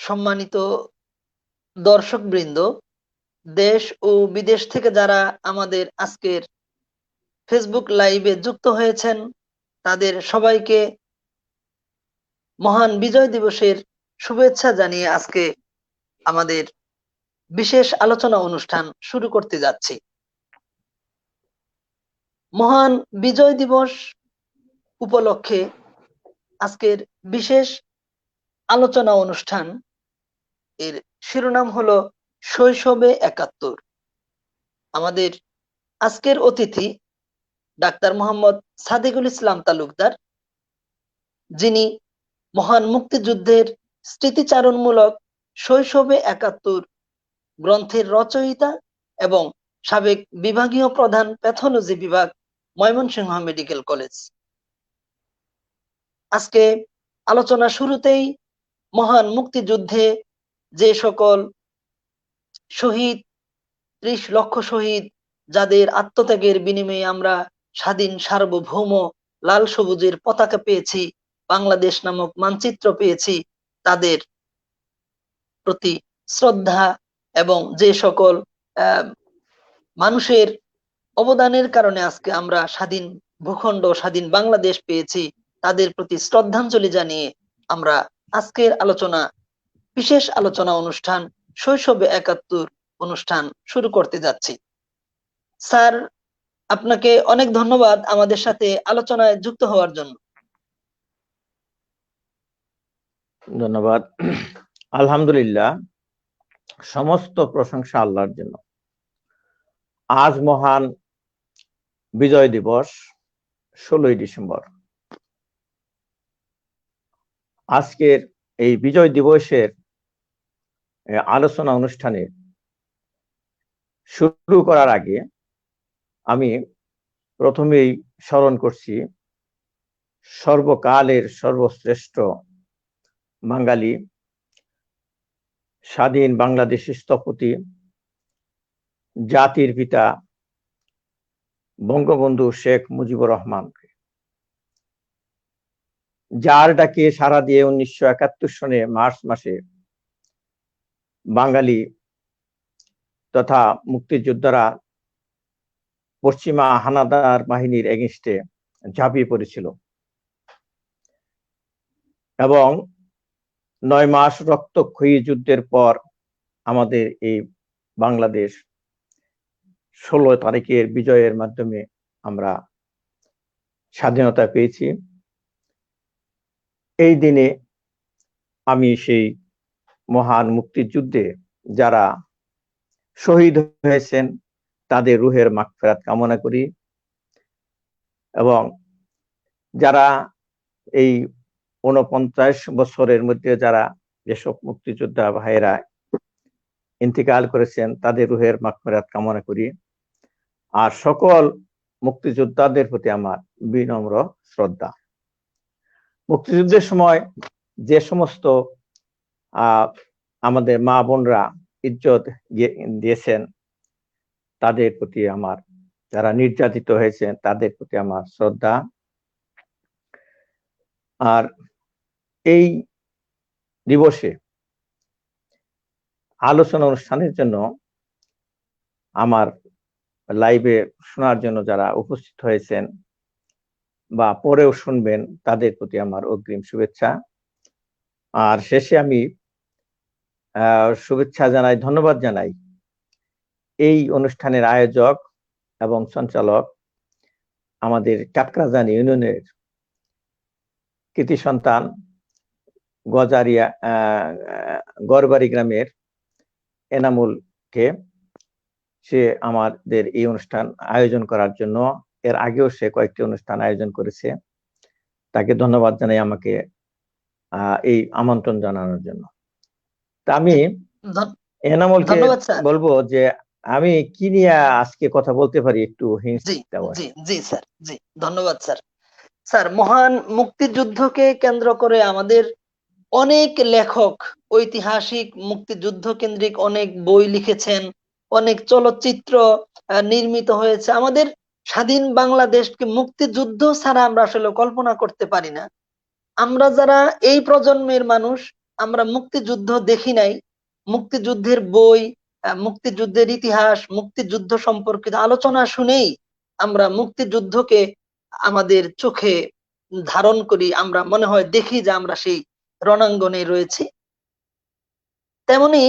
সম্মানিত দর্শকবৃন্দ, দেশ ও বিদেশ থেকে যারা আমাদের আজকের ফেসবুক লাইভে যুক্ত হয়েছেন, তাদের সবাইকে মহান বিজয় দিবসের শুভেচ্ছা জানিয়ে আজকে আমাদের বিশেষ আলোচনা অনুষ্ঠান শুরু করতে যাচ্ছি। মহান বিজয় দিবস উপলক্ষে আজকের বিশেষ আলোচনা অনুষ্ঠান এর শিরোনাম হলো শৈশবে ৭১। আমাদের আজকের অতিথি ডাক্তার মোহাম্মদ সাদিকুল ইসলাম তালুকদার, যিনি মহান মুক্তিযুদ্ধের স্মৃতিচারণমূলক শৈশবে ৭১ গ্রন্থের রচয়িতা এবং সাবেক বিভাগীয় প্রধান প্যাথোলজি বিভাগ, ময়মনসিংহ মেডিকেল কলেজ। আজকে আলোচনা শুরুতেই মহান মুক্তিযুদ্ধে যে সকল শহীদ, ৩০ লক্ষ শহীদ, যাদের আত্মত্যাগের বিনিময়ে আমরা স্বাধীন সার্বভৌম লাল সবুজের পতাকা পেয়েছি, বাংলাদেশ নামক মানচিত্র পেয়েছি, তাদের প্রতি শ্রদ্ধা এবং যে সকল মানুষের অবদানের কারণে আজকে আমরা স্বাধীন ভূখণ্ড, স্বাধীন বাংলাদেশ পেয়েছি, তাদের প্রতি শ্রদ্ধাঞ্জলি জানিয়ে আমরা আজকের বিশেষ আলোচনা অনুষ্ঠান শৈশবে ৭১ অনুষ্ঠান শুরু করতে যাচ্ছি। স্যার, আপনাকে অনেক ধন্যবাদ আমাদের সাথে আলোচনায় যুক্ত হওয়ার জন্য। ধন্যবাদ। আলহামদুলিল্লাহ, সমস্ত প্রশংসা আল্লাহর জন্য। আজ মহান বিজয় দিবস, ১৬ই ডিসেম্বর। আজকের এই বিজয় দিবসের আলোচনা অনুষ্ঠানে শুরু করার আগে আমি প্রথমেই স্মরণ করছি সর্বকালের সর্বশ্রেষ্ঠ বাঙালি, স্বাধীন বাংলাদেশের স্থপতি, জাতির পিতা বঙ্গবন্ধু শেখ মুজিবুর রহমান, যার ডাকে সাড়া দিয়ে ১৯৭১ সনে মার্চ মাসে বাঙালি তথা মুক্তিযোদ্ধারা পশ্চিমা হানাদার বাহিনীর এগেইনস্টে ঝাঁপিয়ে পড়েছিল এবং ৯ মাস রক্তক্ষয়ী যুদ্ধের পর আমাদের এই বাংলাদেশ ১৬ তারিখের বিজয়ের মাধ্যমে আমরা স্বাধীনতা পেয়েছি। এই দিনে আমি সেই মহান মুক্তিযুদ্ধে যারা শহীদ হয়েছেন তাদের রুহের মাগফিরাত কামনা করি এবং যারা এই ৪৯ বছরের মধ্যে যারা যেসব মুক্তিযোদ্ধা ভাইয়েরা ইন্তেকাল করেছেন তাদের রুহের মাগফিরাত কামনা করি। আর সকল মুক্তিযোদ্ধাদের প্রতি আমার বিনম্র শ্রদ্ধা। মুক্তিযুদ্ধের সময় যে সমস্ত আমাদের মা বোনরা ইজ্জত দিয়েছেন তাদের প্রতি আমার, যারা নির্যাতিত হয়েছেন তাদের প্রতি আমার শ্রদ্ধা। আর এই দিবসে আলোচনা অনুষ্ঠানের জন্য আমার লাইভে শোনার জন্য যারা উপস্থিত হয়েছেন বা পরেও শুনবেন তাদের প্রতি আমার অগ্রিম শুভেচ্ছা। আর শেষে আমি শুভেচ্ছা জানাই, ধন্যবাদ জানাই এই অনুষ্ঠানের আয়োজক এবং সঞ্চালক আমাদের কাকরাজানি ইউনিয়নের কৃতি সন্তান গজারিয়া গড়বাড়ি গ্রামের এনামুলকে। সে আমাদের এই অনুষ্ঠান আয়োজন করার জন্য, এর আগেও সে কয়েকটি অনুষ্ঠান আয়োজন করেছে, তাকে ধন্যবাদ জানাই আমাকে এই আমন্ত্রণ জানানোর জন্য। তা আমি এনামুলকে বলবো যে আমি কি নিয়ে আজকে কথা বলতে পারি একটু হিন্ট দেওয়া। জি স্যার, জি ধন্যবাদ স্যার। স্যার, মহান মুক্তিযুদ্ধকে কেন্দ্র করে আমাদের অনেক লেখক ঐতিহাসিক মুক্তিযুদ্ধ কেন্দ্রিক অনেক বই লিখেছেন, অনেক চলচ্চিত্র নির্মিত হয়েছে। আমাদের স্বাধীন বাংলাদেশকে মুক্তিযুদ্ধ ছাড়া আমরা আসলে কল্পনা করতে পারি না। আমরা যারা এই প্রজন্মের মানুষ, আমরা মুক্তিযুদ্ধ দেখি নাই, মুক্তিযুদ্ধের বই, মুক্তিযুদ্ধের ইতিহাস, মুক্তিযুদ্ধ সম্পর্কিত আলোচনা শুনেই আমরা মুক্তিযুদ্ধকে আমাদের চোখে ধারণ করি, আমরা মনে হয় দেখি যে আমরা সেই রণাঙ্গনে রয়েছি। তেমনি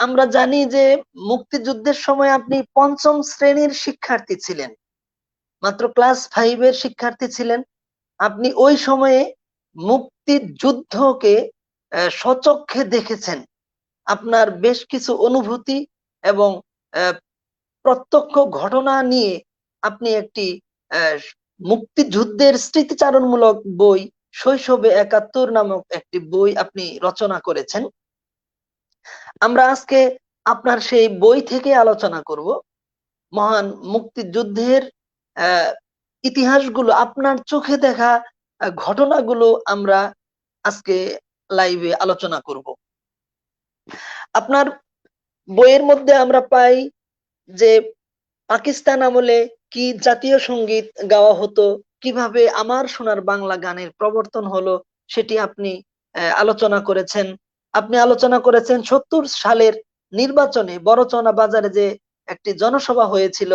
আমরা জানি যে মুক্তিযুদ্ধের সময় আপনি পঞ্চম শ্রেণীর শিক্ষার্থী ছিলেন, মাত্র ক্লাস 5 এর শিক্ষার্থী ছিলেন। আপনি ওই সময়ে মুক্তিযুদ্ধকে স্বচক্ষে দেখেছেন। আপনার বেশ কিছু অনুভূতি এবং প্রত্যক্ষ ঘটনা নিয়ে আপনি একটি মুক্তিযুদ্ধের স্মৃতিচারণমূলক বই শৈশবে ৭১ নামক একটি বই আপনি রচনা করেছেন। আমরা আজকে আপনার সেই বই থেকে আলোচনা করব। মহান মুক্তিযুদ্ধের ইতিহাসগুলো, আপনার চোখে দেখা ঘটনাগুলো আমরা আজকে লাইভে আলোচনা করব। আপনার বইয়ের মধ্যে আমরা পাই যে পাকিস্তান আমলে কি জাতীয় সঙ্গীত গাওয়া হতো, কিভাবে আমার সোনার বাংলা গানের প্রবর্তন হলো, সেটি আপনি আলোচনা করেছেন। আপনি আলোচনা করেছেন ৭০ সালের নির্বাচনে বড়চনা বাজারে যে একটি জনসভা হয়েছিল,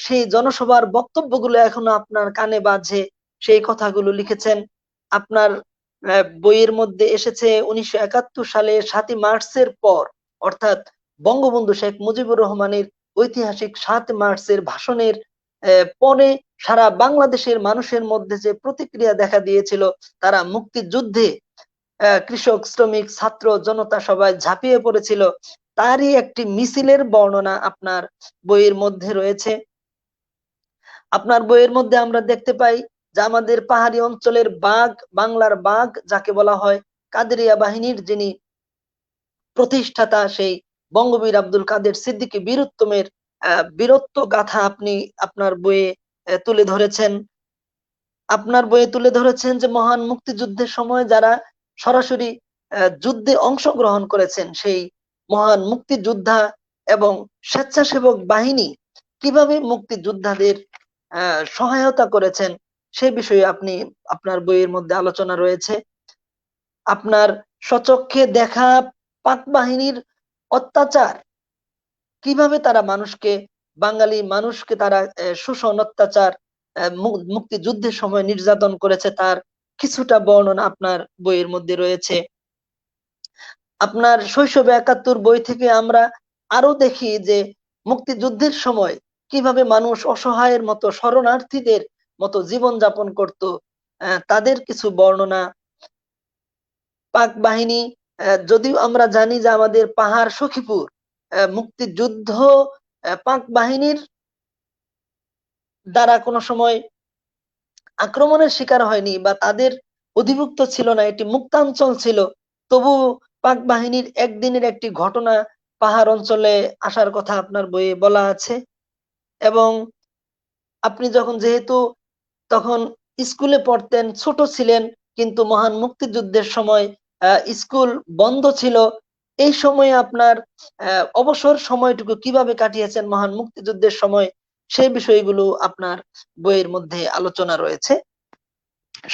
সেই জনসভার বক্তব্যগুলো এখনো আপনার কানে বাজে, সেই কথাগুলো লিখেছেন। আপনার বইয়ের মধ্যে এসেছে ১৯৭১ সালে ৭ই মার্চের পর, অর্থাৎ বঙ্গবন্ধু শেখ মুজিবুর রহমানের ঐতিহাসিক ৭ মার্চের ভাষণের পরে সারা বাংলাদেশের মানুষের মধ্যে যে প্রতিক্রিয়া দেখা দিয়েছিল, তারা মুক্তিযুদ্ধে কৃষক, শ্রমিক, ছাত্র, জনতা সবাই ঝাঁপিয়ে পড়েছিল, তারই একটি মিছিলের বর্ণনা আপনার বইয়ের মধ্যে রয়েছে। আপনার বইয়ের মধ্যে আমরা দেখতে পাই যে আমাদের পাহাড়ি অঞ্চলের বাঘ, বাংলার বাঘ যাকে বলা হয়, কাদেরিয়া বাহিনীর যিনি প্রতিষ্ঠাতা, সেই বঙ্গবীর আব্দুল কাদের সিদ্দিকী বীরুত্তমের বীরত্ব গাথা আপনি আপনার বইয়ে তুলে ধরেছেন। আপনার বইয়ে তুলে ধরেছেন যে মহান মুক্তিযুদ্ধের সময় যারা সরাসরি যুদ্ধে অংশগ্রহণ করেছেন, সেই মহান মুক্তিযোদ্ধা এবং স্বেচ্ছাসেবক বাহিনী কিভাবে মুক্তিযোদ্ধাদের সহায়তা করেছেন, সে বিষয়ে আপনি আপনার বইয়ের মধ্যে আলোচনা রয়েছে। আপনার স্বচক্ষে দেখা পাক বাহিনীর অত্যাচার, কিভাবে তারা মানুষকে, বাঙালি মানুষকে তারা শোষণ, অত্যাচার, মুক্তিযুদ্ধের সময় নির্যাতন করেছে, তার কিছুটা বর্ণনা আপনার বইয়ের মধ্যে রয়েছে। আপনার শৈশবে ৭১ বই থেকে আমরা আরো দেখি যে মুক্তিযুদ্ধের সময় কিভাবে মানুষ অসহায়ের মতো, শরণার্থীদের মতো জীবন যাপন করত, তাদের কিছু বর্ণনা। পাক বাহিনী, যদিও আমরা জানি যে আমাদের পাহাড় সখীপুর মুক্তিযুদ্ধ পাক বাহিনীর দ্বারা কোনো সময় আক্রমণের শিকার হয়নি বা তাদের অধিভুক্ত ছিল না, এটি মুক্তাঞ্চল ছিল, তবু পাক বাহিনীর একদিনের একটি ঘটনা পাহাড় অঞ্চলে আসার কথা আপনার বইয়ে বলা আছে। এবং আপনি যখন, যেহেতু তখন স্কুলে পড়তেন, ছোট ছিলেন, কিন্তু মহান মুক্তিযুদ্ধের সময় স্কুল বন্ধ ছিল, এই সময়ে আপনার অবসর সময়টুকু কিভাবে কাটিয়েছেন মহান মুক্তিযুদ্ধের সময়, সেই বিষয়গুলো আপনার বইয়ের মধ্যে আলোচনা রয়েছে।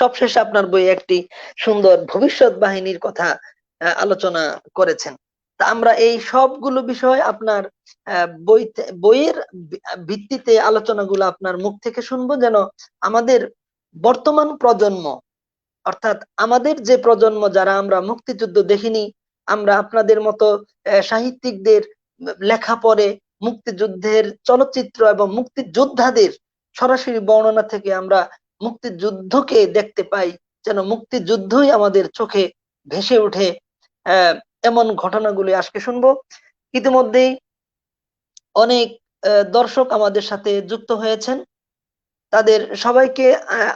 সবশেষে আপনার বইয়ে একটি সুন্দর ভবিষ্যৎ বাহিনীর কথা আলোচনা করেছেন। তা আমরা এই সবগুলো বিষয় আপনার বইয়ের ভিত্তিতে আলোচনাগুলো আপনার মুখ থেকে শুনবো, যেন আমাদের বর্তমান প্রজন্ম, অর্থাৎ আমাদের যে প্রজন্ম যারা আমরা মুক্তিযুদ্ধ দেখিনি, আমরা আপনাদের মতো সাহিত্যিকদের লেখা পড়ে মুক্তিযুদ্ধের চলচ্চিত্র এবং মুক্তিযোদ্ধাদের সরাসরি বর্ণনা থেকে আমরা মুক্তিযুদ্ধকে দেখতে পাই, যেন মুক্তিযুদ্ধই আমাদের চোখে ভেসে ওঠে। এমন ঘটনাগুলি আজকে শুনবো। ইতিমধ্যেই অনেক দর্শক আমাদের সাথে যুক্ত হয়েছেন, তাদের সবাইকে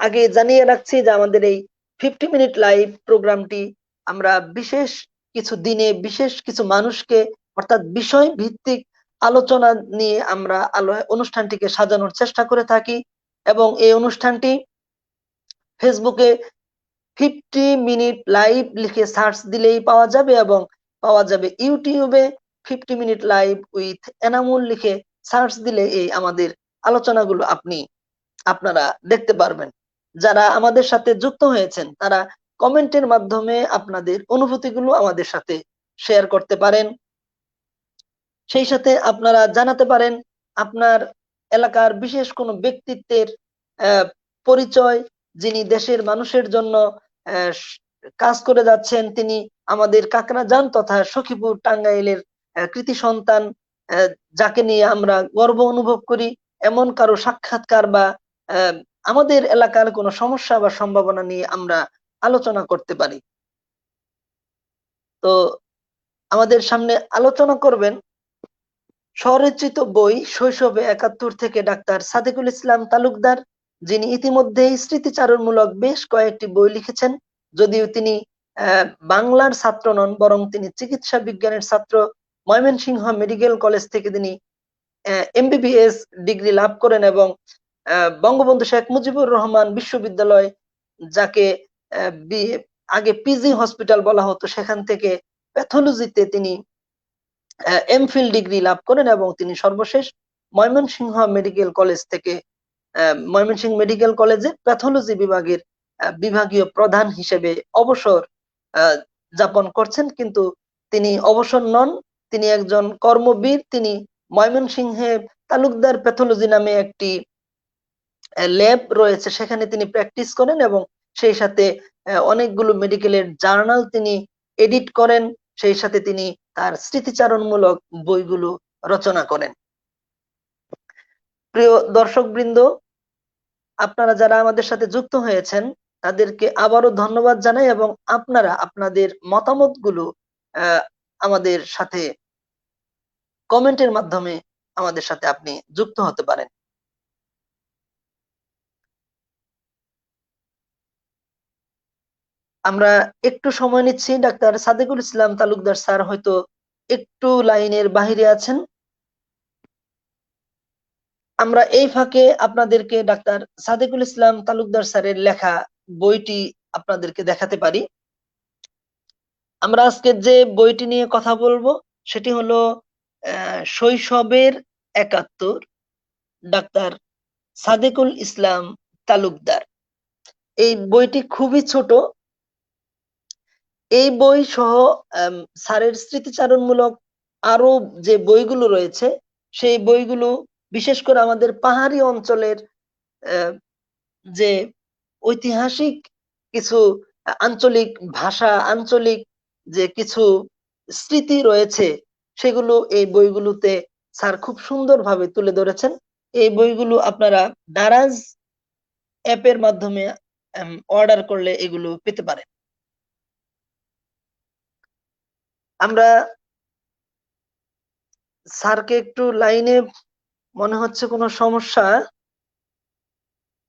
আগে জানিয়ে রাখছি যে আমাদের এই 50 মিনিট লাইভ প্রোগ্রামটি আমরা বিশেষ কিছু দিনে বিশেষ কিছু মানুষকে, অর্থাৎ বিষয় ভিত্তিক আলোচনা নিয়ে আমরা অনুষ্ঠানটিকে সাজানোর চেষ্টা করে থাকি। এবং এই অনুষ্ঠানটি ফেসবুকে 50 মিনিট লাইভ লিখে সার্চ দিলেই পাওয়া যাবে, এবং পাওয়া যাবে ইউটিউবে 50 মিনিট লাইভ উইথ এনামুল লিখে সার্চ দিলে এই আমাদের আলোচনাগুলো আপনারা দেখতে পারবেন। যারা আমাদের সাথে যুক্ত হয়েছেন তারা কমেন্টের মাধ্যমে আপনাদের অনুভূতিগুলো আমাদের সাথে শেয়ার করতে পারেন। সেই সাথে আপনারা জানাতে পারেন আপনার এলাকার বিশেষ কোনো ব্যক্তিত্বের পরিচয়, যিনি দেশের মানুষের জন্য কাজ করে যাচ্ছেন, তিনি আমাদের কাকরাজান তথা সখীপুর টাঙ্গাইলের কৃতি সন্তান, যাকে নিয়ে আমরা গর্ব অনুভব করি, এমন কারো সাক্ষাৎকার বা আমাদের এলাকার কোনো সমস্যা বা সম্ভাবনা নিয়ে আমরা আলোচনা করতে পারি। তো আমাদের সামনে আলোচনা করবেন স্বরচিত বই শৈশবে ৭১ থেকে ডাক্তার সাদেকুল ইসলাম তালুকদার, যিনি ইতিমধ্যেই স্মৃতিচারণমূলক বেশ কয়েকটি বই লিখেছেন। যদিও তিনি বাংলার ছাত্র নন, বরং তিনি চিকিৎসা বিজ্ঞানের ছাত্র। ময়মনসিংহ মেডিকেল কলেজ থেকে তিনি MBBS ডিগ্রি লাভ করেন এবং বঙ্গবন্ধু শেখ মুজিবুর রহমান বিশ্ববিদ্যালয়, যাকে আগে পিজি হসপিটাল বলা হতো, সেখান থেকে প্যাথোলজিতে তিনি এমফিল ডিগ্রি লাভ করেন এবং তিনি সর্বশেষ ময়মনসিংহ মেডিকেল কলেজ থেকে ময়মনসিংহ মেডিকেল কলেজে প্যাথোলজি বিভাগের বিভাগীয় প্রধান হিসেবে অবসর যাপন করছেন। কিন্তু তিনি অবসর নন, তিনি একজন কর্মবীর। তিনি ময়মনসিংহে তালুকদার প্যাথোলজি নামে একটি ল্যাব রয়েছে, সেখানে তিনি প্র্যাকটিস করেন এবং সেই সাথে অনেকগুলো মেডিকেলের জার্নাল তিনি এডিট করেন। সেই সাথে তিনি তার স্মৃতিচারণমূলক বইগুলো রচনা করেন। প্রিয় দর্শকবৃন্দ, আপনারা যারা আমাদের সাথে যুক্ত হয়েছেন তাদেরকে আবারও ধন্যবাদ জানাই এবং আপনারা আপনাদের মতামতগুলো আমাদের সাথে কমেন্টের মাধ্যমে আমাদের সাথে আপনি যুক্ত হতে পারেন। আমরা একটু সময় নিচ্ছি। ডাক্তার সাদেকুল ইসলাম তালুকদার স্যার হয়তো একটু লাইনের বাহিরে আছেন। আমরা এই ফাঁকে আপনাদেরকে ডাক্তার সাদেকুল ইসলাম তালুকদার স্যারের লেখা বইটি আপনাদেরকে দেখাতে পারি। আমরা আজকে যে বইটি নিয়ে কথা বলবো সেটি হলো শৈশবের ৭১, ডাক্তার সাদেকুল ইসলাম তালুকদার। এই বইটি খুবই ছোট। এই বই সহ স্যারের স্মৃতিচারণমূলক আরো যে বইগুলো রয়েছে সেই বইগুলো বিশেষ করে আমাদের পাহাড়ি অঞ্চলের যে ঐতিহাসিক কিছু আঞ্চলিক ভাষা, আঞ্চলিক যে কিছু স্মৃতি রয়েছে সেগুলো এই বইগুলোতে স্যার খুব সুন্দরভাবে তুলে ধরেছেন। এই বইগুলো আপনারা দারাজ অ্যাপের মাধ্যমে অর্ডার করলে এগুলো পেতে পারেন। আমরা স্যারকে একটু লাইনে মনে হচ্ছে কোনো সমস্যা,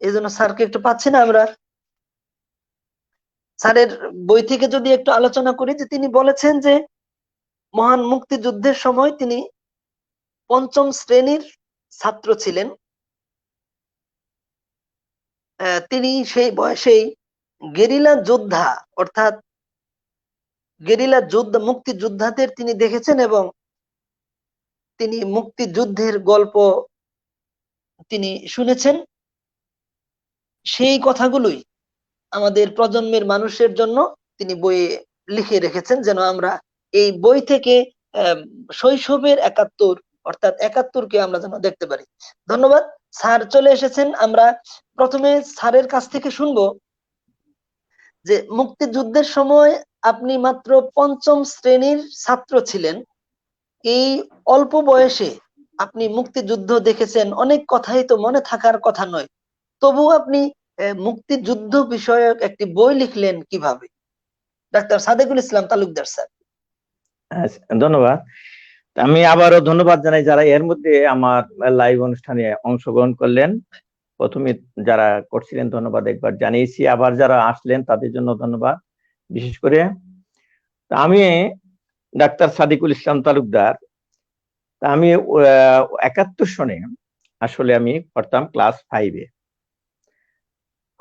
এই জন্য স্যারকে একটু পাচ্ছি না আমরা। স্যারের বই থেকে যদি একটু আলোচনা করি, যে তিনি বলেছেন যে মহান মুক্তিযুদ্ধের সময় তিনি ৫ম শ্রেণীর ছাত্র ছিলেন। তিনি সেই বয়সেই গেরিলা যোদ্ধা, অর্থাৎ গেরিলা যোদ্ধা, মুক্তিযোদ্ধাদের তিনি দেখেছেন এবং তিনি মুক্তিযুদ্ধের গল্প তিনি শুনেছেন। সেই কথাগুলোই আমাদের প্রজন্মের মানুষের জন্য তিনি বইয়ে লিখে রেখেছেন, যেন আমরা এই বই থেকে শৈশবের ৭১ অর্থাৎ ৭১কে আমরা যেন দেখতে পারি। ধন্যবাদ। স্যার চলে এসেছেন। আমরা প্রথমে স্যারের কাছ থেকে শুনবো যে মুক্তিযুদ্ধের সময় আপনি মাত্র ৫ম শ্রেণীর ছাত্র ছিলেন। এই অল্প বয়সে আপনি মুক্তিযুদ্ধ দেখেছেন, অনেক কথাই তো মনে থাকার কথা নয়, তবু আপনি মুক্তিযুদ্ধ বিষয়ক একটি বই লিখলেন কিভাবে? Doctor Sadekul Islam Talukdar sir. ধন্যবাদ। আমি আবারও ধন্যবাদ জানাই যারা এর মধ্যে আমার লাইভ অনুষ্ঠানে অংশগ্রহণ করলেন। প্রথমে যারা করছিলেন ধন্যবাদ একবার জানিয়েছি, আবার যারা আসলেন তাদের জন্য ধন্যবাদ বিশেষ করে। আমি ডাক্তার সাদেকুল ইসলাম তালুকদার, আমি ৭১ সনে আসলে আমি পড়তাম ক্লাস 5-এ।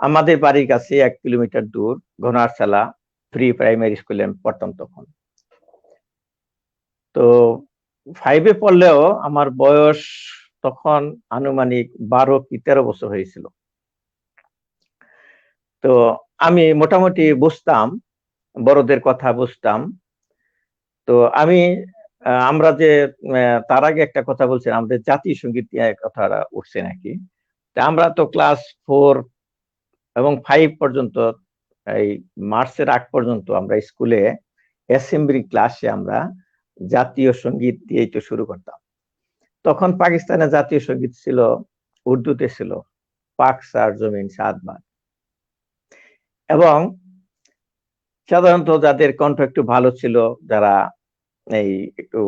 আমাদের বাড়ির কাছে 1 কিলোমিটার দূর ঘনারসালা প্রি প্রাইমারি স্কুলে আমি পড়তাম তখন। তো 5-এ পড়লেও আমার বয়স তখন আনুমানিক 12 কি 13 বছর হয়েছিল। তো আমি মোটামুটি বুঝতাম, বড়দের কথা বুঝতাম। তো আমি আমরা যে তার আগে একটা কথা বলছিলাম, আমাদের জাতীয় সঙ্গীত নিয়ে কথাটা উঠছে নাকি। তা আমরা তো ক্লাস 4 এবং 5 পর্যন্ত, এই মার্চের আগ পর্যন্ত আমরা স্কুলে অ্যাসেম্বলি ক্লাসে আমরা জাতীয় সঙ্গীত দিয়েই তো শুরু করতাম। তখন পাকিস্তানের জাতীয় সঙ্গীত ছিল উর্দুতে, ছিল পাক সার জমিন সাদবাদ। এবং সাধারণত যাদের কণ্ঠ একটু ভালো ছিল, যারা এই একটু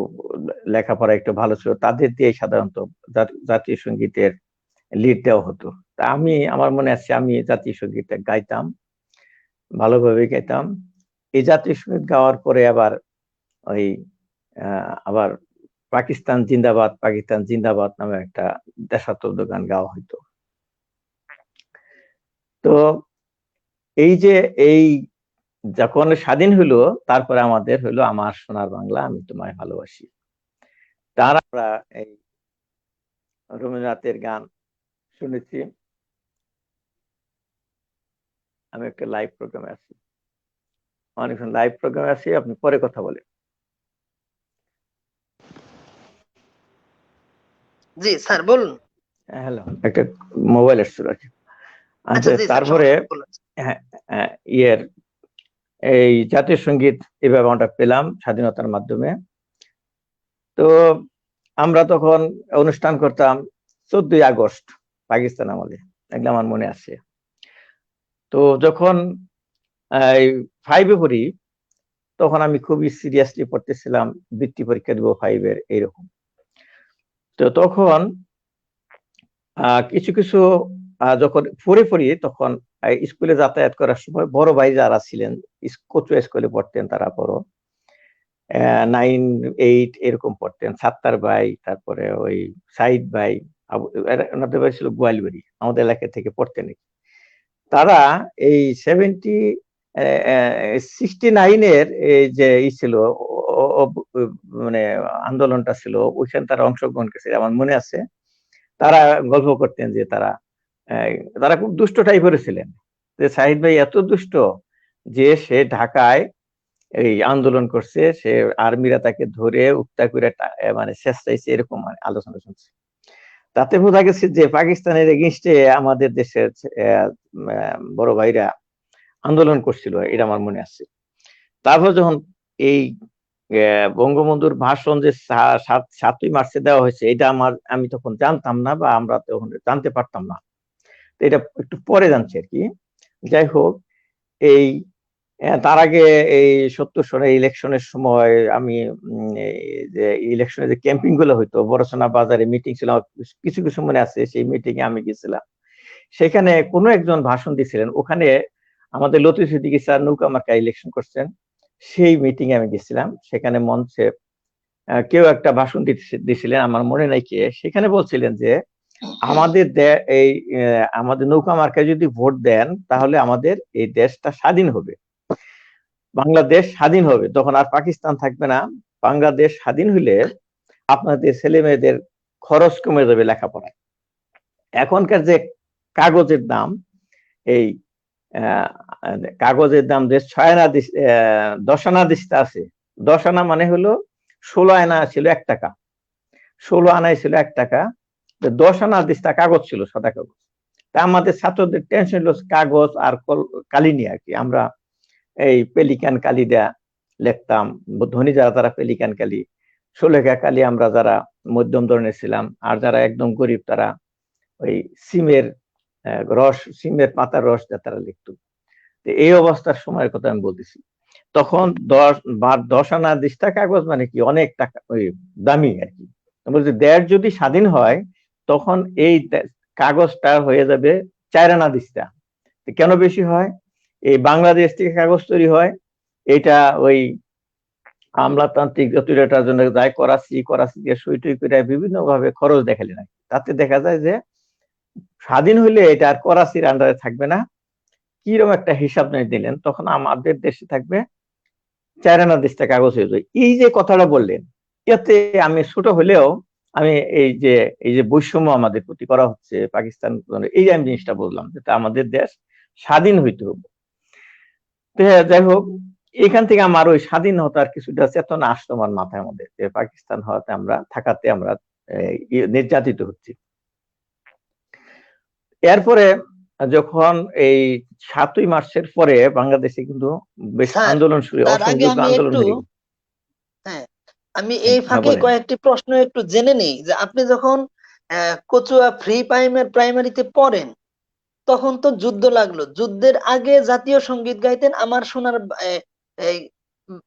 লেখাপড়া একটু ভালো ছিল, তাদের দিয়ে সাধারণত জাতীয় সঙ্গীতের লিড দেওয়া হতো। তা আমার মনে আছে আমি জাতীয় সঙ্গীতটা গাইতাম, ভালোভাবে গাইতাম। এই জাতীয় সঙ্গীত গাওয়ার পরে আবার ওই আবার পাকিস্তান জিন্দাবাদ, পাকিস্তান জিন্দাবাদ নামে একটা দেশাত্মবোধক গান গাওয়া হইতো। তো এই যে এই যখন স্বাধীন হলো, তারপরে আমাদের হলো আমার সোনার বাংলা আমি তোমায় ভালোবাসি। তার আমরা এই রবীন্দ্রনাথের গান শুনেছি। আমি একটা লাইভ প্রোগ্রামে আছি, অনেকক্ষণ লাইভ প্রোগ্রামে আছি, আপনি পরে কথা বলেন। জি স্যার বলুন। হ্যালো, একটা মোবাইল আসছিল আর কি। আচ্ছা জি স্যার, তারপরে বলুন। ইয়ের এই জাতীয় সঙ্গীত এভাবে আমরা পেলাম স্বাধীনতার মাধ্যমে। তো আমরা তখন অনুষ্ঠান করতাম 14ই আগস্ট পাকিস্তান আমলে, এগুলো আমার মনে আছে। তো যখন 5-এ পড়ি, তখন আমি খুবই সিরিয়াসলি পড়তেছিলাম, বৃত্তি পরীক্ষা দিব 5-এর এইরকম। তো তখন কিছু কিছু যখন পড়ি তখন স্কুলে যাতায়াত করার সময় বড় ভাই যারা ছিলেন, কচু স্কুলে পড়তেন, তারা বড় 9, 8 এরকম পড়তেন, সাত্তার ভাই, তারপরে ওই সাইদ ভাই, ওনাদের বাড়ি ছিল গোয়ালবাড়ি, আমাদের এলাকা থেকে পড়তেন। তারা এই 69-এর এই যে ছিল মানে আন্দোলনটা ছিল, ওইখানে তারা অংশগ্রহণ করেছে আমার মনে আছে। তারা গল্প করতেন যে তারা খুব দুষ্ট টাইপের ছিলেন, যে সাহিদ ভাই এত দুষ্ট যে সে ঢাকায় এই আন্দোলন করছে, সে আর্মিরা তাকে ধরে উত্তা করে মানে চেষ্টাইছে, এরকম আলোচনা শুনছে। তাতে বোঝা গেছে যে পাকিস্তানের এগেইনস্টে আমাদের দেশের বড় ভাইরা আন্দোলন করছিল, এটা আমার মনে আছে। তারপর যখন এই বঙ্গবন্ধুর ভাষণ যে 7ই মার্চে দেওয়া হয়েছে, এটা আমি তখন জানতাম না, বা আমরা তখন জানতে পারতাম না, এটা একটু পরে জানছি আর কি। যাই হোক, এই তার আগে এই 70 সনের ইলেকশনের সময় আমি যে ইলেকশনে যে ক্যাম্পিং গুলো হইতো, বড়সনা বাজারে মিটিং ছিল, কিছু কিছু মনে আছে, সেই মিটিং এ আমি গেছিলাম। সেখানে কোনো একজন ভাষণ দিয়েছিলেন, ওখানে আমাদের লতিফ সিদ্দিকী স্যার নৌকা মার্কা ইলেকশন করছেন, সেই মিটিং এ আমি গেছিলাম। সেখানে মঞ্চে কেউ একটা ভাষণ দিয়েছিলেন, আমার মনে নাই কে, সেখানে বলছিলেন যে আমাদের নৌকা মার্কায় যদি ভোট দেন, তাহলে আমাদের এই দেশটা স্বাধীন হবে, বাংলাদেশ স্বাধীন হবে, তখন আর পাকিস্তান থাকবে না। বাংলাদেশ স্বাধীন হলে আপনাদের ছেলে মেয়েদের খরচ কমে যাবে লেখাপড়ায়। এখনকার যে কাগজের দাম, এই কাগজের দাম যে 6 আনা 10 আনা দিস্তা আছে, 10 আনা মানে হলো 16 আনা ছিল 1 টাকা, 16 আনাই ছিল 1 টাকা, 10 আনা দিস্তা কাগজ ছিল, সাদা কাগজ। তা আমাদের ছাত্রদের টেনশন হলো কাগজ আর কালি নিয়ে আর কি। আমরা এই পেলিকান কালি দেয়া লিখতাম, ধনী যারা তারা পেলিকান কালি, সুলেখা কালি আমরা যারা মধ্যম ধরনের ছিলাম, আর যারা একদম গরিব তারা ওই সিমের সিমের পাতার রস দিয়ে তারা লিখতো। এই অবস্থার সময়ের কথা আমি বলতেছি। তখন 10 আনা দিস্তা কাগজ মানে কি অনেক টাকা, ওই দামি আর কি। বলছি দেশ যদি স্বাধীন হয়, তখন এই কাগজটা হয়ে যাবে 4 আনা দিস্তা। কেন বেশি হয়? এই বাংলাদেশ থেকে কাগজ তৈরি হয়, এটা ওই আমলাতান্ত্রিক জটিলতার জন্য যায় করাচি দিয়ে সই টই করে বিভিন্ন ভাবে খরচ দেখালে না। তাতে দেখা যায় যে স্বাধীন হইলে এটা আর করাচির আন্ডারে থাকবে না, কিরকম একটা হিসাব নিয়ে দিলেন, তখন আমাদের দেশে থাকবে 4 আনা দিস্তা কাগজ হয়ে যায়। এই যে কথাটা বললেন, এতে আমি ছোট হলেও আমি এই যে বৈষম্য আমাদের প্রতি করা হচ্ছে পাকিস্তান, এই যে আমি জিনিসটা বললাম, যেটা আমাদের দেশ স্বাধীন হইতে হবে। তো হ্যাঁ, যাই হোক, এখান থেকে আমার ওই স্বাধীনতার কিছুটা চেতনা আসতো আমার মাথার মধ্যে, যে পাকিস্তান হওয়াতে আমরা থাকাতে আমরা নির্যাতিত হচ্ছি। এরপরে যখন এই ৭ই মার্চের পরে বাংলাদেশে কিন্তু বেশ স্যার, আন্দোলন শুরু, তার আগে অসহযোগ আমি আন্দোলন একটু, হয়ে গেল। হ্যাঁ, আমি এই হ্যাঁ ফাঁকে বলেন। কয়েকটি প্রশ্ন একটু জেনে নেই যে আপনি যখন কচুয়া ফ্রি প্রাইমারিতে পড়েন, তখন তো যুদ্ধ লাগলো, যুদ্ধের আগে জাতীয় সঙ্গীত গাইতেন আমার সোনার এই এই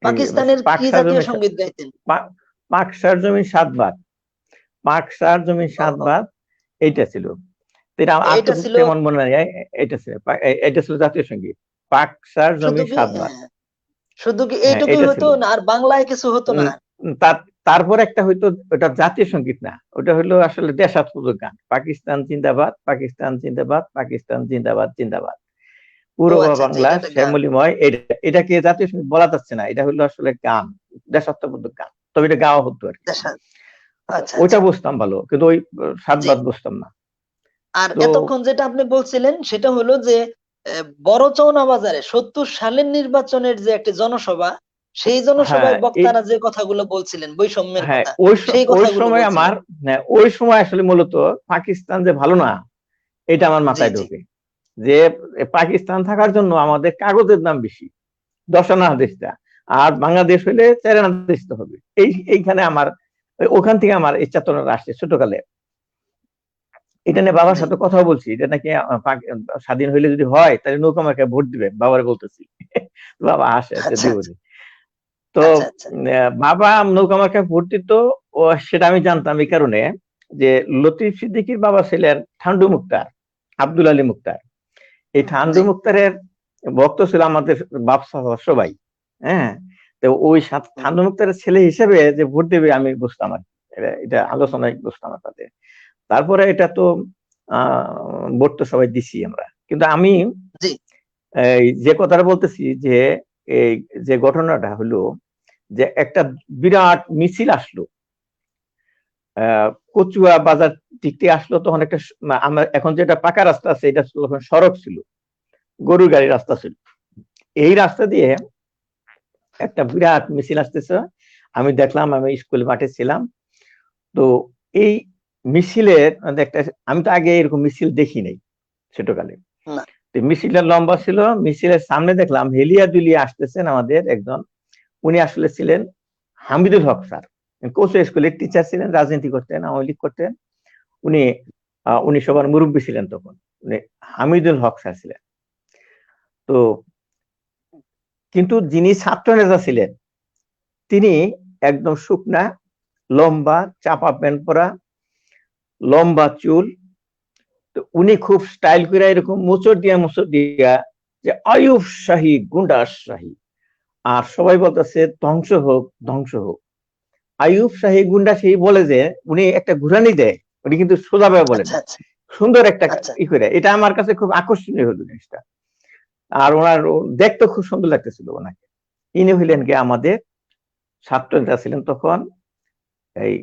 পাকিস্তানের কি পাকসার জাতীয় জমি, সঙ্গীত গাইতেন? পাকসার জমি ৭ ভাগ, পাকসার জমি ও, ৭ ভাগ, এইটা ছিল। এটা আর তো এটা ছিল তেমন মনে নাই। এটা ছিল এটা ছিল জাতীয় সঙ্গীত, পাকসার শুধু জমি কি ৭ ভাগ। শুধু কি হ্যাঁ এইটুকুই এটা হতো ছিল। না আর বাংলায় কিছু হতো না? তারপর একটা হয়তো, ওটা জাতীয় সঙ্গীত না, ওটা হলো আসলে দেশাত্মবোধক গান, পাকিস্তান জিন্দাবাদ, পাকিস্তান জিন্দাবাদ, পাকিস্তান জিন্দাবাদ জিন্দাবাদ, ও পূর্ব আচ্ছা আচ্ছা, বাংলা এটা একটা গান। শ্যামলিময়। এটাকে জাতীয় সঙ্গীত বলা যাচ্ছে না, এটা হলো আসলে গান, দেশাত্মবোধক গান, তবে এটা গাওয়া হতো আর কি। দেশা আচ্ছা ওইটা আচ্ছা, বুঝতাম ভালো, কিন্তু ওই ৭ জি। ভাগ বুঝতাম না। আর তো এতক্ষণ যেটা আপনি বলছিলেন সেটা হলো যে বড়চৌনা বাজারে ৭০ সালের নির্বাচনের যে একটি জনসভা, সেই হ্যাঁ জনসভায় বক্তারা যে কথাগুলো বলছিলেন বৈষম্যের হ্যাঁ কথা, ওই সেই ওই কথাগুলো সময় আমার, বলছিলেন। হ্যাঁ ওই সময় আসলে মূলত পাকিস্তান যে ভালো না, এটা আমার জি মাথায় জি, ঢোকে। যে পাকিস্তান থাকার জন্য আমাদের কাগজের দাম বেশি, 10 আনা দেশটা, আর বাংলাদেশ হইলে 4 আনা দিতে হবে। এইখানে আমার, ওখান থেকে আমার এই চেতনাটা আসছে ছোটকালে। এটা নিয়ে বাবার জি, সাথে কথা বলছি, এটা নাকি স্বাধীন হইলে যদি হয় তাহলে নৌকা মার্কায় ভোট দিবে, বাবারে বলতেছি। বাবা হাসে, আচ্ছা আচ্ছা দিব। আচ্ছা তো আচ্ছা আচ্ছা, বাবা নৌকা মার্কায় ভোট দিত, ও সেটা আমি জানতাম এই কারণে যে লতিফ সিদ্দিকীর বাবা ছিলেন ঠান্ডু মুক্তার, আব্দুল আলী মুক্তার। এই ঠান্ডু জি, মুক্তারের ভক্ত ছিল আমাদের বাপ চাচা সবাই। হ্যাঁ, তো ওই ঠান্ডু মুক্তারের ছেলে হিসেবে যে ভোট দেবে আমি বুঝতাম আর কি। এটা আলোচনায় বুঝতাম আর তাদের। তারপরে এটা তো ভোট তো সবাই দিছি আমরা, কিন্তু আমি জি, এই যে কথাটা বলতেছি যে এই যে ঘটনাটা হলো, যে একটা বিরাট মিছিল আসলো, কচুয়া বাজার দিক থেকে আসলো, তখন একটা আমরা এখন যেটা পাকা রাস্তা আছে, এটা তখন সড়ক ছিল, গরুর গাড়ি রাস্তা ছিল। এই রাস্তা দিয়ে একটা বিরাট মিছিল আসতেছে, আমি দেখলাম, আমি স্কুল মাঠে ছিলাম। তো এই মিছিলের একটা, আমি তো আগে এরকম মিছিল দেখি নাই ছোটকালে। না, তো মিছিলটা লম্বা ছিল, মিছিলের সামনে দেখলাম হেলিয়া দুলিয়া আসতেছেন আমাদের একজন, উনি আসলে ছিলেন হামিদুল হক স্যার, কোচে স্কুলের টিচার ছিলেন, রাজনীতি করতেন, আওয়ামী লীগ করতেন উনি। উনি সবার মুরব্বী ছিলেন তখন, উনি হামিদুল হক স্যার ছিলেন। তো কিন্তু যিনি ছাত্র নেতা ছিলেন, তিনি একদম শুকনা, লম্বা চাপা প্যান্ট পরা, লম্বা চুল। তো উনি খুব স্টাইল করে এরকম মোচড় দিয়া যে আয়ুব শাহী গুন্ডাস শাহী, আর সবাই বলতেছে ধ্বংস হোক ধ্বংস হোক। আয়ুব শাহী গুন্ডা শাহী বলে যে উনি একটা ঘুরানি দেয়, উনি কিন্তু সোজাভাবে বলেন আচ্ছা না, আচ্ছা সুন্দর একটা আচ্ছা, ই করে। এটা আমার কাছে খুব আকর্ষণীয় হলো জিনিসটা। আর ওনার দেখতে খুব সুন্দর লাগতেছিল ওনাকে। ইনি হইলেন কি আমাদের ছাত্র নেতা ছিলেন তখন, এই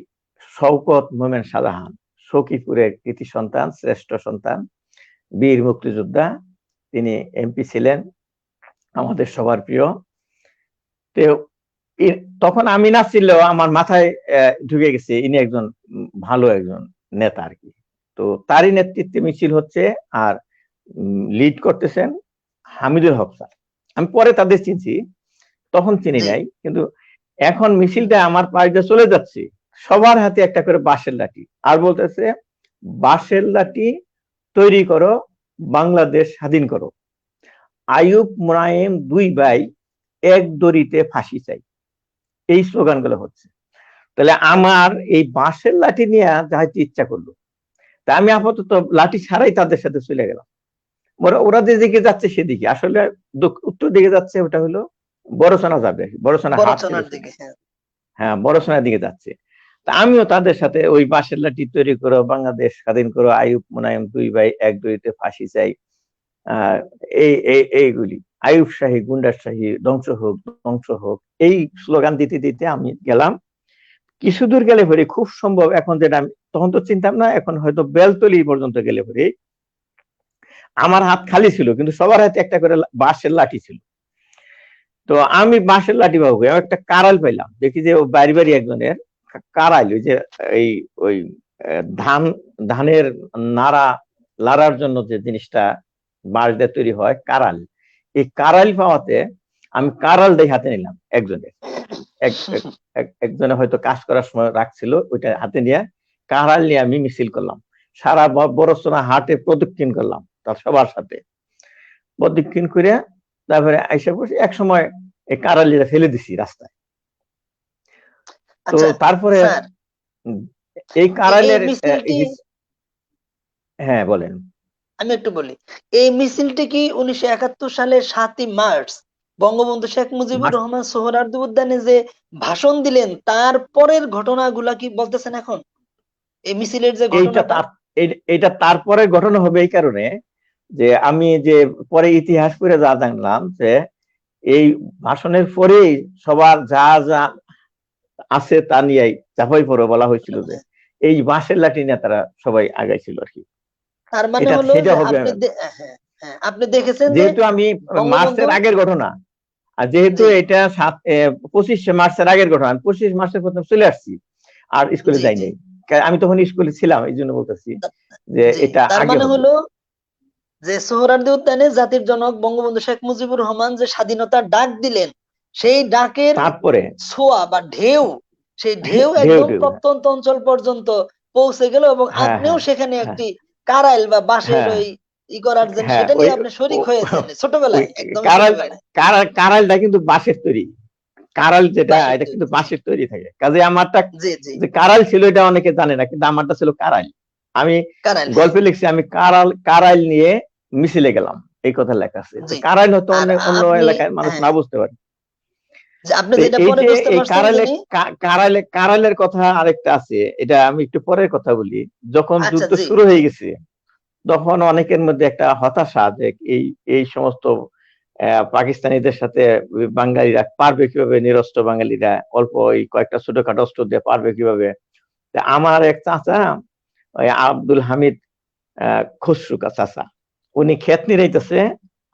শওকত মোমেন শাহজাহান, সখীপুরের কৃতি সন্তান, শ্রেষ্ঠ সন্তান, বীর মুক্তিযোদ্ধা। তিনি এমপি ছিলেন, আমাদের সবার প্রিয়। তো তখন আমি না ছিলেও আমার মাথায় ঢুকে গেছে ইনি একজন ভালো একজন নেতা আর কি। তো তারই নেতৃত্বে মিছিল হচ্ছে, আর লিড করতেছেন হামিদুল হক স্যার। আমি পরে তাদের চিনছি, তখন চিনি জি, নাই। কিন্তু এখন মিছিলটা আমার পাশ দিয়ে চলে যাচ্ছে, সবার হাতে একটা করে বাঁশের লাঠি, আর বলতেছে বাঁশের লাঠি তৈরি করো, বাংলাদেশ স্বাধীন করো, আইয়ুব মুনায়েম দুই ভাই এক দড়িতে ফাঁসি চাই, এই স্লোগান গুলো হচ্ছে। তাহলে আমার এই বাঁশের লাঠি নিয়ে যাইতে ইচ্ছা করলো, তা আমি আপাতত লাঠি ছাড়াই তাদের সাথে চলে গেলাম। ওরা যেদিকে যাচ্ছে সেদিকে, আসলে উত্তর দিকে যাচ্ছে, ওটা হলো বড়ছানা যাবে, বড়ছানা হাট ছিল বড়চনার দিকে, সেদিকে। হ্যাঁ। হ্যাঁ, বড়ছানার দিকে যাচ্ছে। তা আমিও তাদের সাথে ওই বাঁশের লাঠি তৈরি করো, বাংলাদেশ স্বাধীন করো, আইয়ুব মুনায়েম দুই ভাই এক দড়িতে ফাঁসি চাই, আহ এইগুলি, আইয়ুব শাহী গুন্ডার শাহী ধ্বংস হোক ধ্বংস হোক, এই স্লোগান দিতে দিতে আমি গেলাম। কিছু দূর গেলে পরে খুব সম্ভব, এখন যেটা আমি তখন তো চিন্তাম না, এখন হয়তো বেলতলি পর্যন্ত গেলে পরে আমার হাত খালি ছিল, কিন্তু সবার হাতে একটা করে বাঁশের লাঠি ছিল। তো আমি বাঁশের লাঠি পাবো, আমি একটা কারাল পাইলাম, দেখি যে ও বাড়ি বাড়ি একজনের কারাল, ওই যে এই ওই ধান ধানের নাড়া লাড়ার জন্য যে জিনিসটা বাঁশ দিয়ে তৈরি হয় কারাল, এই কারাল পাওয়াতে আমি কারাল দিয়ে হাতে নিলাম একজনের, একজনে হয়তো কাজ করার সময় রাখছিল, ওইটা হাতে নিয়ে কারাল নিয়ে আমি মিছিল করলাম, সারা বড়সড় হাটে প্রদক্ষিণ করলাম তার সবার সাথে, প্রদক্ষিণ করে তারপরে আইসা বসে এক সময় এই কারালিটা ফেলে দিছি রাস্তায়। তো আচ্ছা তারপরে স্যার, এই এই কারালের মিছিলটি, হ্যাঁ বলেন। আমি একটু বলি, এই মিছিলটি কি 1971 সালের 7ই মার্চ বঙ্গবন্ধু শেখ মুজিবুর রহমান সোহরাওয়ার্দী উদ্যানে যে ভাষণ দিলেন তার পরের ঘটনাগুলা কি বলতেছেন এখন, এই মিছিলের যে এইটা ঘটনাটা? তার এইটা তারপরে ঘটনা হবে এই কারণে যে আমি যে পরে ইতিহাস পড়ে যা জানলাম যে এই ভাষণের পরেই সবার যা যা আছে তা নিয়েই চাপাই পড়ে বলা হয়েছিল যে এই বাঁশের লাঠি নিয়ে তারা সবাই আগাইছিল আর কি। তার মানে এটা হলো সেটা যে হবে, হ্যাঁ হ্যাঁ, আপনি দেখেছেন যে যেহেতু আমি বঙ্গবন্ধু, মার্চের আগের ঘটনা, আর যেহেতু জি এটা 25 মার্চের আগের ঘটনা, 25 মার্চের প্রথম চলে আসছি আর স্কুলে জি জি যাইনি, আমি তখন স্কুলে ছিলাম, এই জন্য বলতেছি যে জি, এটা তার আগে মানে হবে। হলো যে সোহরাওয়ার্দী উদ্যানে জাতির জনক বঙ্গবন্ধু শেখ মুজিবুর রহমান যে স্বাধীনতার ডাক দিলেন, সেই ডাকের তারপরে ছোঁয়া বা ঢেউ, সেই ঢেউ ঢেউ একদম ঢেউ, প্রত্যন্ত অঞ্চল পর্যন্ত পৌঁছে গেল, এবং হ্যাঁ আপনিও হ্যাঁ সেখানে হ্যাঁ একটি কারাইল বা বাঁশের হ্যাঁ ওই করার জন্য হ্যাঁ, সেটা ওই নিয়ে আপনি শরিক হয়েছেন ওই ছোটবেলায়, একদমই কারাল ছোটবেলায়। কারালটা কিন্তু বাঁশের তৈরি, কারাল যেটা বাঁশের এটা কিন্তু তৈরি, জি বাঁশের তৈরি থাকে, কাজে আমারটা জি জি, যে কারাল ছিল এটা অনেকে জানে না, কিন্তু আমারটা ছিল কারাল। আমি কারাইল, হ্যাঁ, গল্পে লিখছি আমি কারাল নিয়ে মিছিলে গেলাম, এই কথা লেখা আছে। তো জি। কারাল হয়তো আর অন্য আপনি, এলাকায় মানুষ হ্যাঁ, না বুঝতে পারে। যে আপনি তো যেটা এই পরে যে বুঝতে এই পারছেন যিনি, কারালের কথা আরেকটা আছে, এটা আমি একটু পরের কথা বলি। যখন আচ্ছা যুদ্ধ জি, শুরু হয়ে গেছে তখন অনেকের মধ্যে একটা হতাশা যে এই এই সমস্ত পাকিস্তানিদের সাথে বাঙালিরা পারবে কিভাবে, নিরস্ত্র বাঙালিরা অল্প ওই কয়েকটা ছোটখাটো অস্ত্র দিয়ে পারবে কিভাবে। তা আমার এক চাচা, ওই আব্দুল হামিদ খসরু চাচা, উনি ক্ষেত নিরাইতেছে,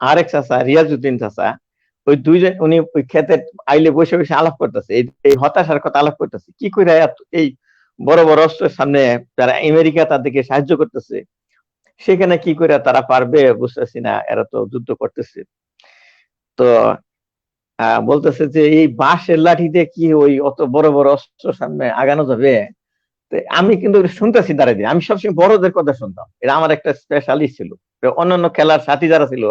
আরেক চাচা রিয়াজউদ্দিন চাচা, ওই দুইজন উনি ওই ক্ষেতে আইলে বসে বসে আলাপ করতেছে, এই হতাশার কথা আলাপ করতেছে, কি করে এই বড় বড় অস্ত্রের সামনে তারা আমেরিকা তাদেরকে সাহায্য করতেছে, সেখানে কি করে তারা পারবে বুঝতেছি না, এরা তো যুদ্ধ করতেছে। তো বলতেছে যে এই বাঁশের লাঠি দিয়ে কি ওই অত বড় বড় অস্ত্র সামনে আগানো যাবে। আমি কিন্তু শুনতেছি দাঁড়িয়ে দিয়ে, আমি সবসময় বড়দের কথা শুনতাম, এটা আমার একটা স্পেশালিস্ট ছিল। অন্যান্য খেলার সাথী যারা ছিল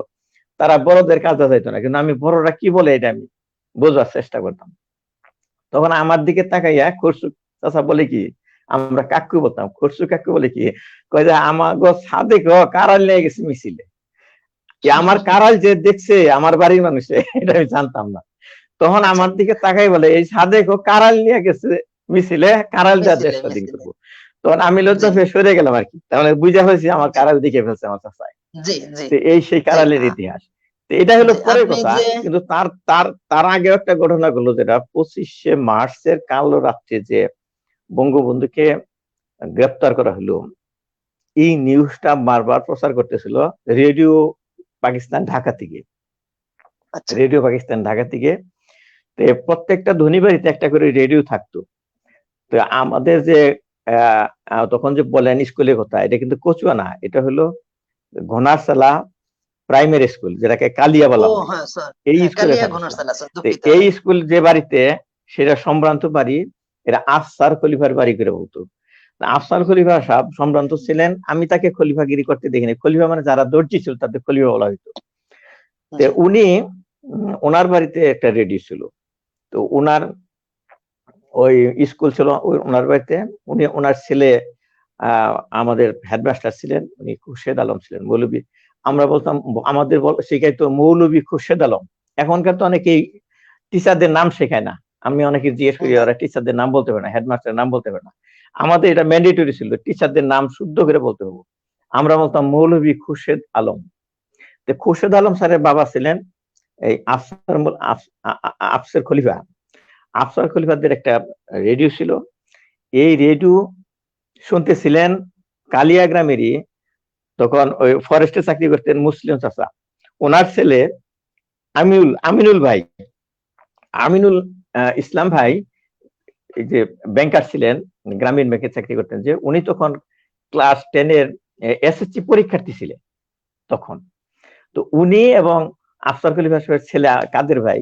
তারা বড়দের কাজে যাইতো না, কিন্তু আমি বড়রা কি বলে এটা আমি বোঝার চেষ্টা করতাম। তখন আমার দিকে তাকাইয়া খরসু চাচা বলে কি, আমরা কাকু বলতাম, খরসু কাকু বলে কি, কয় যে আমার সাদেক কারাল নিয়ে গেছে মিছিলে। আমার কারাল যে দেখছে আমার বাড়ির মানুষে এটা আমি জানতাম না। তখন আচ্ছা, আমার দিকে তাকাই বলে এই সাদেক কারাল নিয়ে গেছে মিছিলে, কারাল যা দেশ মিছিলে স্বাধীন মিছিলে, করবো। তখন আমি লজ্জা জি পেয়ে সরে গেলাম আর কি, তার মানে বুঝা হয়েছে আমার জি কারাল দিকে ফেলছে আমার চাচাই। জি জি তো এই সেই জি, কারালের ইতিহাস। তো এটা হলো জি পরের আপনি কথা, যে, কিন্তু তার তার তার আগে একটা ঘটনা ঘটলো, যেটা 25 মার্চের কালো রাত্রে যে বঙ্গবন্ধুকে গ্রেপ্তার করা হলো, এই নিউজটা বারবার প্রচার করতেছিল রেডিও পাকিস্তান ঢাকা থেকে, আচ্ছা, রেডিও পাকিস্তান ঢাকা থেকে। তো প্রত্যেকটা ধনী বাড়িতে একটা করে রেডিও থাকতো। তো আমাদের যে তখন যে বলেন স্কুলের কথা, এটা কিন্তু কচুয়া না, এটা হলো ঘনারসালা প্রাইমারি স্কুল, যেটাকে কালিয়া ও বলা হয়, হ্যাঁ স্যার, এই হ্যাঁ স্কুলে কালিয়া থাকতো। ঘনশ্যাল আছে, তো দুঃখিত, এই হ্যাঁ, স্কুল যে বাড়িতে, সেটা সম্ভ্রান্ত বাড়ি, এরা আফসার খলিফার বাড়ি করে বলতো। আফসার খলিফা সাহেব সম্ভ্রান্ত ছিলেন, আমি তাকে খলিফাগিরি করতে দেখিনি, খলিফা মানে যারা দর্জি ছিল তাদের খলিফা বলা হইতো। তো জি উনি ওনার বাড়িতে একটা রেডিও ছিল। তো ওনার ওই স্কুল ছিল ওনার বাড়িতে, উনি ওনার ছেলে আমাদের হেডমাস্টার ছিলেন, উনি খুরশেদ আলম ছিলেন মৌলবী, আমরা বলতাম, আমাদের শেখাইতো মৌলবী খুরশেদ আলম। এখনকার তো অনেকেই টিচারদের নাম শেখায় না, আমি অনেকে জিজ্ঞেস করি, হ্যাঁ, ওরা টিচারদের নাম বলতে পারে না, হেডমাস্টারের নাম বলতে পারে না। আমাদের এটা ম্যান্ডেটরি ছিল, টিচারদের নাম শুদ্ধ করে বলতে হবে। আমরা বলতাম মৌলবী খুরশেদ আলম। তো খুরশেদ আলম স্যারের বাবা ছিলেন এই আফসার খলিফা। আফসার খলিফাদের একটা রেডিও ছিল, এই রেডিও শুনতেছিলেন কালিয়া গ্রামেরই, তখন ওই ফরেস্টে চাকরি করতেন মুসলিম চাচা, ওনার ছেলে আমিনুল ভাই, আমিনুল ইসলাম ভাই এই যে ব্যাংকার ছিলেন, গ্রামীণ ব্যাংকে চাকরি করতেন, যে উনি তখন ক্লাস 10 এর এসএসসি পরীক্ষার্থী ছিলেন তখন। তো উনি এবং আফসার খলিফা সাহেবের ছেলে কাদের ভাই,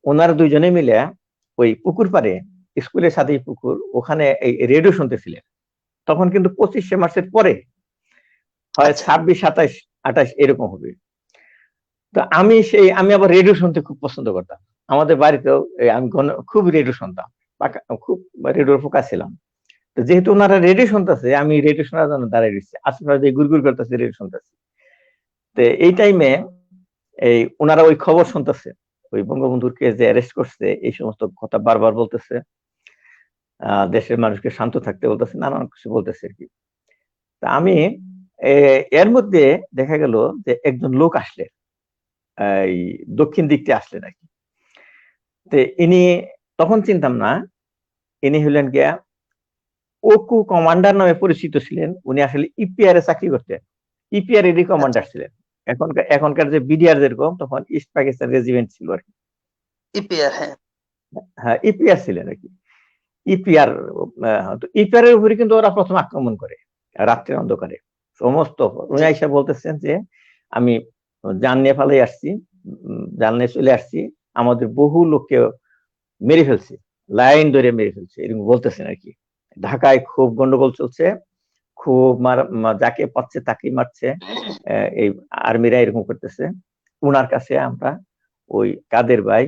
ওনারা দুইজনে মিলে ওই পুকুর পাড়ে, স্কুলের সাথেই পুকুর, ওখানে এই রেডিও শুনতেছিলেন। তখন কিন্তু 25শে মার্চের পরে, হয় 26, 27, 28 এরকম হবে। তো আমি আবার রেডিও শুনতে খুব পছন্দ করতাম। আমাদের বাড়িতেও আমি খুব রেডিও শুনতাম, খুব রেডিওর ফোকাস ছিলাম। তো যেহেতু ওনারা রেডিও শুনতেছে, আমি রেডিও শোনার জন্য দাঁড়িয়ে দিচ্ছি, আশেপাশে গুড়গুড় করতেছে, রেডিও শুনতেছি। তো এই টাইমে ওনারা ওই খবর শুনতেছে, ওই বঙ্গবন্ধুকে যে অ্যারেস্ট করছে, এই সমস্ত কথা বারবার বলতেছে, দেশের মানুষকে শান্ত থাকতে বলতেছে, নানান কিছু বলতেছে আর কি। তা আমি এর মধ্যে দেখা গেল যে একজন লোক আসলেন, এই দক্ষিণ দিকতে আসলেন আর কি। তো ইনি, তখন চিনতাম না, ইনি হলেন গিয়া ওকু কমান্ডার নামে পরিচিত ছিলেন। উনি আসলে ইপিআর এ চাকরি করতেন, ইপিআর এরই কমান্ডার ছিলেন। এখনকার যে বিডিআর যেরকম, তখন ইস্ট পাকিস্তান রেজিমেন্ট ছিল আর কি। ইপিআর, হ্যাঁ, ইপিআর ছিলেন আর কি। ইপিআর, ইপিআর এর উপরে কিন্তু ওরা প্রথম আক্রমণ করে রাত্রের অন্ধকারে সমস্ত। উনি আইসা বলতেছেন যে আমি জান নিয়ে পালাই আসছি, জান নিয়ে চলে আসছি, আমাদের বহু লোককে মেরে ফেলছে, লাইন ধরে মেরে ফেলছে, এরকম বলতেছেন আর কি। ঢাকায় খুব গন্ডগোল চলছে, খুব যাকে পাচ্ছে তাকেই মারছে, এই আর্মিরা এরকম করতেছে। উনার কাছে আমরা ওই কাদের ভাই,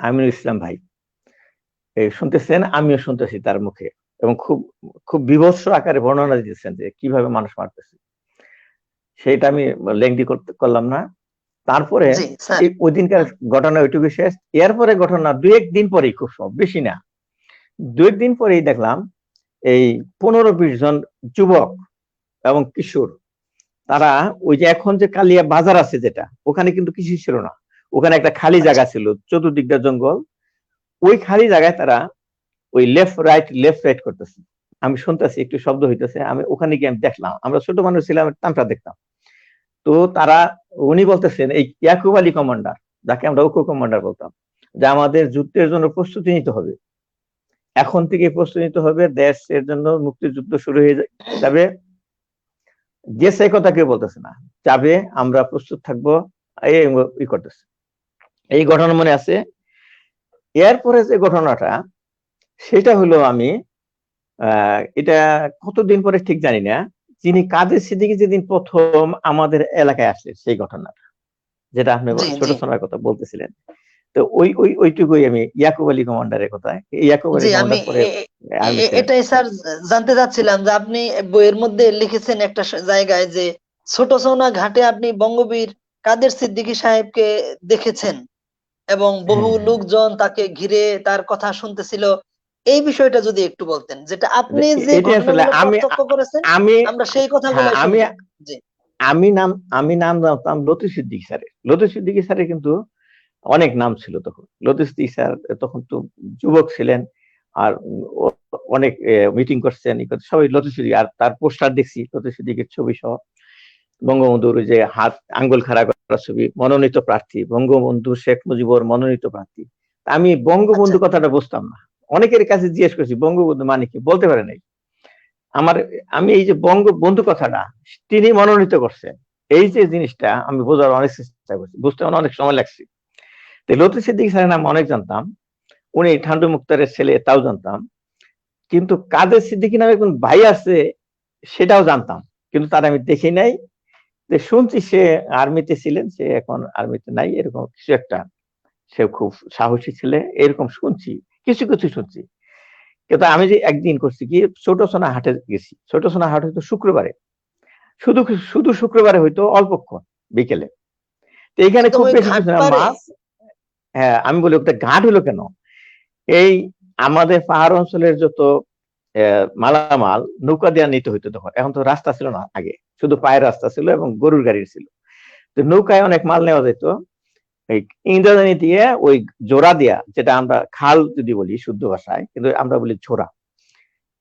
আমিনুল ইসলাম ভাই শুনতেছেন, আমিও শুনতেছি তার মুখে, এবং খুব খুব বিভৎস আকারে বর্ণনা দিতেছেন যে কিভাবে মানুষ মারতেছে। সেটা আমি লেংদি করলাম না। তারপরে ওই দিনকার ঘটনা ওইটুকু শেষ। এরপরে ঘটনা 2-1 দিন পরেই, খুব বেশি না, 2-1 দিন পরেই দেখলাম এই 15-20 জন যুবক এবং কিশোর, তারা ওই যে এখন যে কালিয়া বাজার আছে যেটা, ওখানে কিন্তু কিছু ছিল না, ওখানে একটা খালি জায়গা ছিল, চতুর্দিকটা জঙ্গল। ওই খালি জায়গায় তারা ওই লেফট রাইট করতেছে। আমি শুনতেছি একটু শব্দ হইতেছে, আমি ওখানে গিয়ে আমি দেখলাম, আমরা ছোট মানুষ ছিলাম, তামটা দেখতাম। তো তারা, উনি বলতেছেন, এই ইয়াকুব আলী কমান্ডার, যাকে আমরা উকু কমান্ডার বলতাম, যে আমাদের যুদ্ধের জন্য প্রস্তুতি নিতে হবে, এখন থেকে প্রস্তুতি নিতে হবে, দেশের জন্য মুক্তিযুদ্ধ শুরু হয়ে যাবে। যে সে কথা কেউ বলতেছে না, যাবে, আমরা প্রস্তুত থাকবো, এই করতেছে। এই ঘটনা মনে আছে। এরপরে যে ঘটনাটা, সেটা হলো, আমি এটা কতদিন পরে ঠিক জানি না, যিনি কাদের সিদ্দিকী যেদিন প্রথম আমাদের এলাকায় আসলেন, সেই ঘটনাটা যেটা আপনি ছোট সোনার কথা বলতেছিলেন। তো ওইটুকুই আমি ইয়াকুব আলী কমান্ডারের কথা, ইয়াকুব আলী কমান্ডার পরে এটাই স্যার জানতে চাচ্ছিলাম, যে আপনি বইয়ের মধ্যে লিখেছেন একটা জায়গায় যে ছোট সোনা ঘাটে আপনি বঙ্গবীর কাদের সিদ্দিকী সাহেবকে দেখেছেন এবং বহু লোকজন তাকে ঘিরে তার কথা শুনতেছিল। এই বিষয়টা যদি একটু বলতেন, যেটা আপনি যে ঘটনাগুলো প্রত্যক্ষ করেছেন, আমরা সেই কথাগুলো আমি নাম জানতাম লতিফ সিদ্দিকী স্যারের। লতিফ সিদ্দিকী স্যারের কিন্তু অনেক নাম ছিল তখন। লতিফ সিদ্দিকী স্যার তখন তো যুবক ছিলেন, আর অনেক মিটিং করছেন, সবাই লতিফ সিদ্দিকী। আর তার পোস্টার দেখছি লতিফ সিদ্দিকীর ছবি সহ, বঙ্গবন্ধুর যে হাত আঙ্গুল খাড়া করা ছবি, মনোনীত প্রার্থী বঙ্গবন্ধু শেখ মুজিবুর মনোনীত প্রার্থী। আমি বঙ্গবন্ধু কথাটা বুঝতাম না, অনেকের কাছে জিজ্ঞেস করছি বঙ্গবন্ধু মানে কি, বলতে পারে নাই। আমি এই যে বঙ্গবন্ধু কথাটা তিনি মনোনীত করছেন, এই যে জিনিসটা আমি বোঝার অনেক চেষ্টা করছি, বুঝতে অনেক সময় লাগছে। লতিফ সিদ্দিকী স্যারের নাম অনেক জানতাম, উনি ঠান্ডু মুক্তারের ছেলে, তাও জানতাম। কিন্তু কাদের সিদ্দিকী নামে কোন ভাই আছে সেটাও জানতাম, কিন্তু তার আমি দেখি নাই। শুনছি সে আর্মিতে ছিলেন, সে এখন আর্মিতে নাই, এরকম কিছু একটা, সে খুব সাহসী ছেলে, এরকম শুনছি, কিছু কিছু শুনছি। কিন্তু আমি যে একদিন করছি কি, ছোট সোনা হাটে গেছি। ছোট সোনা হাট হইতো শুক্রবারে, শুধু শুধু শুক্রবারে হইতো, অল্পক্ষণ বিকেলে। তো এইখানে খুব বেশি কিছু না, মাছ। হ্যাঁ, আমি বলি ওটা ঘাট হলো কেন, এই আমাদের পাহাড় অঞ্চলের যত মালামাল নৌকা দিয়ে নিতে হইতো তখন। এখন তো রাস্তা ছিল না, আগে শুধু পায়ের রাস্তা ছিল এবং গরুর গাড়ি ছিল। তো নৌকায় অনেক মাল নেওয়া যেত, এই ইন্দ্রাণী দিয়ে, ওই জোড়া দিয়া, যেটা আমরা খাল যদি বলি শুদ্ধ ভাষায়, কিন্তু আমরা বলি ঝোড়া।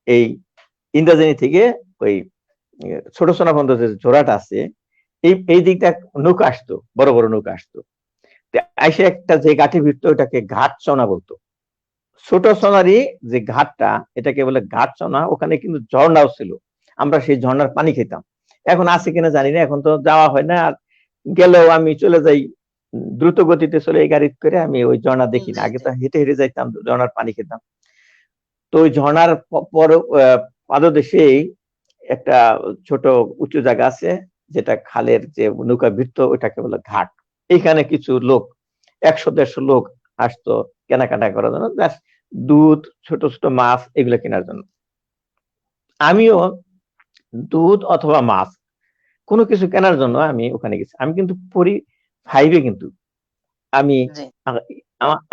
এই ইন্দ্রাণী থেকে ওই ছোট সোনা পর্যন্ত যে জোড়াটা আছে, এই দিকটা নৌকা আসতো, বড় বড় নৌকা আসতো। আইসে একটা যে ঘাটে ভিড়তো ওটাকে ঘাট চনা বলতো। ছোট সোনারই যে ঘাটটা এটাকে বলে ঘাট চনা, ওখানে কিন্তু ঝর্ণাও ছিল, আমরা সেই ঝর্ণার পানি খেতাম। এখন আছে কিনা জানি না, এখন তো যাওয়া হয় না, আর গেলেও আমি চলে যাই দ্রুত গতিতে, চলে এই গাড়ি করে, আমি ওই ঝর্ণা দেখি না। জি আগে জি তো হেঁটে হেঁটে যাইতাম, ঝর্ণার পানি খেতাম। তো ওই ঝর্ণার পর পাদদেশেই একটা ছোট উঁচু জায়গা আছে, যেটা খালের যে নৌকা ভিড়তো ওইটাকে বলে ঘাট। এইখানে কিছু লোক 100-150 লোক আসতো কেনাকাটা করার জন্য, দুধ, ছোট ছোট মাছ এগুলো কেনার জন্য। আমিও দুধ অথবা মাছ কোনো কিছু কেনার জন্য আমি ওখানে গেছি। আমি কিন্তু পড়ি 5-এ, কিন্তু আমি জি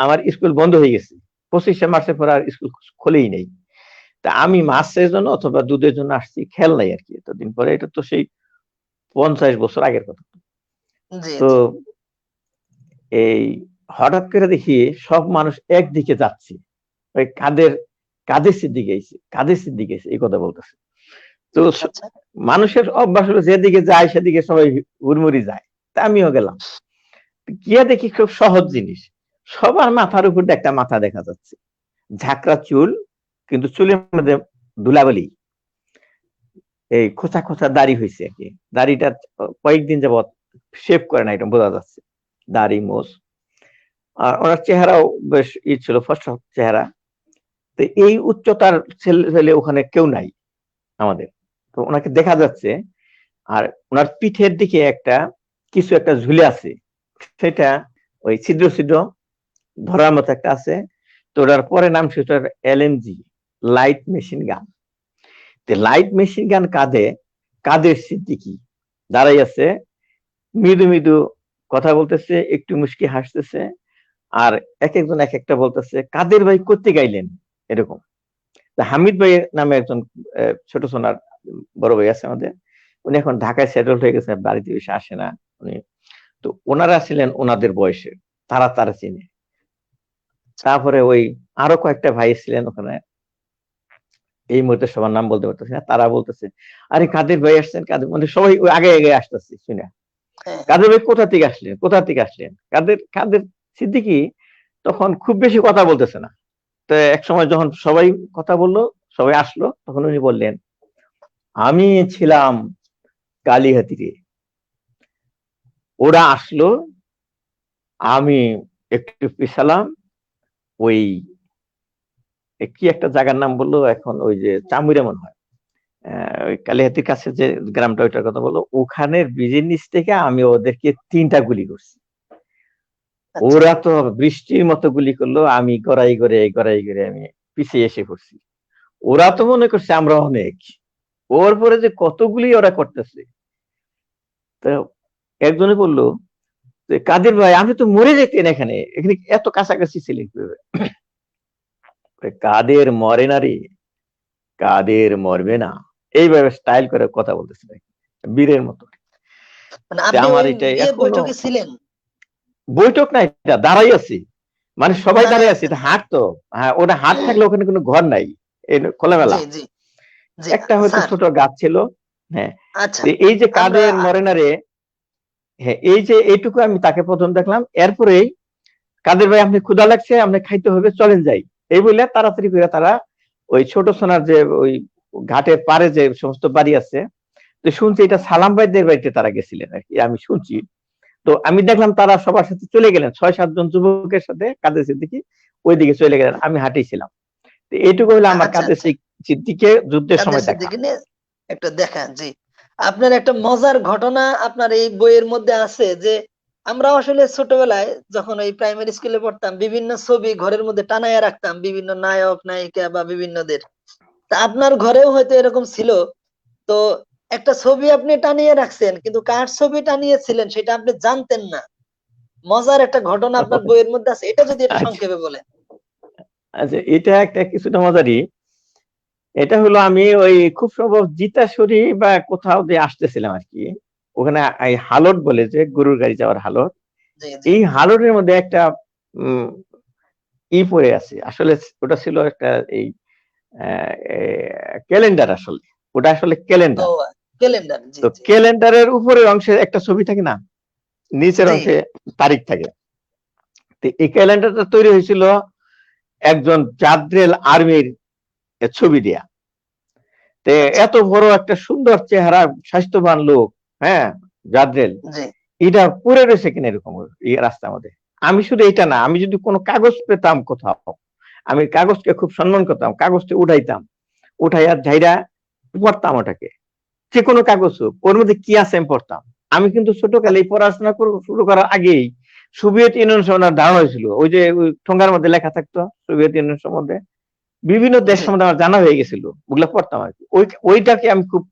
আমার স্কুল বন্ধ হয়ে গেছে 25শে মার্চের পর, আর স্কুল খোলেই নেই। তা আমি মাছের জন্য অথবা দুধের জন্য আসছি, খেয়াল নাই আর কি এতদিন পরে। এটা তো সেই 50 বছর আগের কথা। জি তো জি এই হঠাৎ করে দেখি সব মানুষ একদিকে যাচ্ছে, ওই কাদের সিদ্দিকে গেছে, কাদের সিদ্দিকে গেছে এই কথা বলতেছে। তো আচ্ছা মানুষের অভ্যাস হলো যেদিকে যায় সেদিকে সবাই হুড়মুড়ি যায়, তা আমিও গেলাম। গিয়ে দেখি খুব সহজ জিনিস, সবার মাথার উপর একটা মাথা দেখা যাচ্ছে, ঝাঁকড়া চুল, কিন্তু চুলের মধ্যে ধুলাবালি, এই খোঁচা খোঁচা দাড়ি হয়েছে আর কি। দাড়িটা কয়েকদিন যাবৎ শেভ করে না, এটা বোঝা যাচ্ছে, দাড়ি মোষ। আর ওনার চেহারাও বেশ ছিল, ফর্সা চেহারা। তো এই উচ্চতার ছেলে ওখানে কেউ নাই আমাদের, তো ওনাকে দেখা যাচ্ছে। আর ওনার পিঠের দিকে কিছু একটা ঝুলে আছে, সেটা ওই ছিদ্র ছিদ্র ধরার মতো একটা আছে। তো ওটার পরে নাম সেটা LMG, light machine gun. Light machine gun Kader Siddiqui দাঁড়াই আছে, মৃদু মৃদু কথা বলতেছে, একটু মুস্কি হাসতেছে, আর এক একজন এক একটা বলতেছে, কাদের ভাই করতে গাইলেন এরকম। হামিদ ভাই নামে একজন ছোট সোনার বড় ভাই আছে আমাদের, উনি এখন ঢাকায় সেটেল হয়ে গেছে, বাড়িতে বেশি আসে না উনি। তো ওনারা ছিলেন ওনাদের বয়সের, তারা চিনে। তারপরে ওই আরো কয়েকটা ভাই ছিলেন ওখানে, এই মুহূর্তে সবার নাম বলতে পারতেছি না, তারা বলতেছে, আরে কাদের ভাই আসছেন, কাদের, মানে সবাই ওই আগে আগে আসতেছে শুনে। হ্যাঁ কাদের ভাই কোথা থেকে আসলেন, কোথা থেকে আসলেন, কাদের কাদের সিদ্দিকী তখন খুব বেশি কথা বলতেছে না। তো এক সময় যখন সবাই কথা বললো, সবাই আসলো, তখন উনি বললেন, আমি ছিলাম কালীহাতিরে, ওরা আসলো, আমি একটু পিছালাম, ওই কি একটা জায়গার নাম বললো এখন, ওই যে চামুইরা মনে হয়, ওই কালীহাতির কাছে যে গ্রামটা, ওইটার কথা বললো, ওখানের ব্রিজের নিচ থেকে আমি ওদেরকে 3টা গুলি করছি। আচ্ছা ওরা তো বৃষ্টির মতো গুলি করলো, আমি গড়াই গড়াই আমি পিছিয়ে এসে পড়ছি। ওরা তো মনে করছে আমরা অনেক, ওর পরে যে কতগুলি ওরা করতেছে। তো একজনে বললো, কাদের ভাই আপনি তো মরে যেতেন, এখানে এখানে এত কাছাকাছি ছিলেন কিভাবে? কাদের মরে না রে, কাদের মরবে না, এইভাবে স্টাইল করে কথা বলতেছে বীরের মতো। মানে আপনি আমার ওই এটা এখনো বৈঠকে ছিলেন? বৈঠক না, এটা দাঁড়াই আছি, মানে সবাই দাঁড়ায় দাঁড়িয়ে আছে, আছেন, এটা হ্যাঁ হাট তো। হ্যাঁ, ওটা হাট থাকলে ওখানে কোনো ঘর নাই, খোলামেলা। জি জি জি একটা হয়তো স্যার। ছোট গাছ ছিল। হ্যাঁ, আচ্ছা এই যে আমরা কাদের মরে না রে, হ্যাঁ, এই যে এইটুকু আমি তাকে প্রথম দেখলাম। এরপরেই, কাদের ভাই আপনি ক্ষুধা লাগছে, আপনি খাইতে হবে, চলেন যাই, এই বলে তাড়াতাড়ি করে তারা ওই ছোট সোনার যে ওই ঘাটের পারে যে সমস্ত বাড়ি আছে, তো শুনছি এটা সালাম ভাইদের বাড়িতে তারা গেছিলেন আর কি, আমি শুনছি। তো আমি দেখলাম তারা সবার সাথে চলে গেলেন, 6-7 জন যুবকের সাথে কাদের সিদ্দিকী ওইদিকে চলে গেলেন, আমি হাঁটিছিলাম। তো এইটুকু হলো আমার আচ্ছা কাদের আচ্ছা সিদ্দিকীকে যুদ্ধের কাদের সময় দেখা। সিদ্দিকী নিয়ে একটা দেখা, জি। আপনার একটা মজার ঘটনা আপনার এই বইয়ের মধ্যে আছে যে আমরা আসলে ছোটবেলায় যখন ওই প্রাইমারি স্কুলে পড়তাম, বিভিন্ন ছবি ঘরের মধ্যে টানায়া রাখতাম, বিভিন্ন নায়ক নায়িকা বা বিভিন্নদের। তা আপনার ঘরেও হয়তো এরকম ছিল। তো একটা ছবি আপনি টানিয়ে রাখছেন, কিন্তু কার ছবি টানিয়েছিলেন সেটা আপনি জানতেন না। মজার একটা ঘটনা আপনার বইয়ের মধ্যে আছে, এটা যদি এটা আচ্ছা, সংক্ষেপে বলেন। আচ্ছা, এটা একটা কিছুটা মজারই। এটা হলো আমি ওই খুব সম্ভব জিতাশুরি বা কোথাও দিয়ে আসতেছিলাম আর কি, ওখানে এই হালট বলে যে গরুর গাড়ি যাওয়ার হালট, জি জি এই হালটের মধ্যে একটা উম পড়ে আছে আসলে। ওটা ছিল একটা এই ক্যালেন্ডার আসলে, ওটা আসলে ও ক্যালেন্ডার। ক্যালেন্ডার, জি তো জি ক্যালেন্ডারের উপরের অংশে একটা ছবি থাকে না, নিচের জি অংশে তারিখ থাকে। তো এই ক্যালেন্ডারটা তৈরি হয়েছিল একজন জাদ্রেল আর্মির ছবি দেয়া। তে এত বড় একটা সুন্দর চেহারা, স্বাস্থ্যবান লোক, হ্যাঁ, জাদ্রেল, জি এটা পড়ে রয়েছে কিনা এরকম এই রাস্তার মধ্যে। আমি শুধু এটা না, আমি যদি কোনো কাগজ পেতাম কোথাও, আমি কাগজকে খুব সম্মান করতাম, কাগজটা উঠাইতাম, উঠাইয়া ঝাইরা পড়তাম ওটাকে, যে কোনো কাগজ হোক, ওর মধ্যে কি আছে আমি পড়তাম। আমি কিন্তু ছোটকালে এই পড়াশোনা শুরু করার আগেই সোভিয়েত ইউনিয়ন সম্বন্ধে ধারণা হয়েছিল। ওই যে ওই ঠোঙ্গার মধ্যে লেখা থাকতো সোভিয়েত ইউনিয়ন সম্বন্ধে, বিভিন্ন দেশ জি সম্বন্ধে আমার জানা হয়ে গেছিল, ওগুলা পড়তাম আর কি। ওইটাকে আমি খুব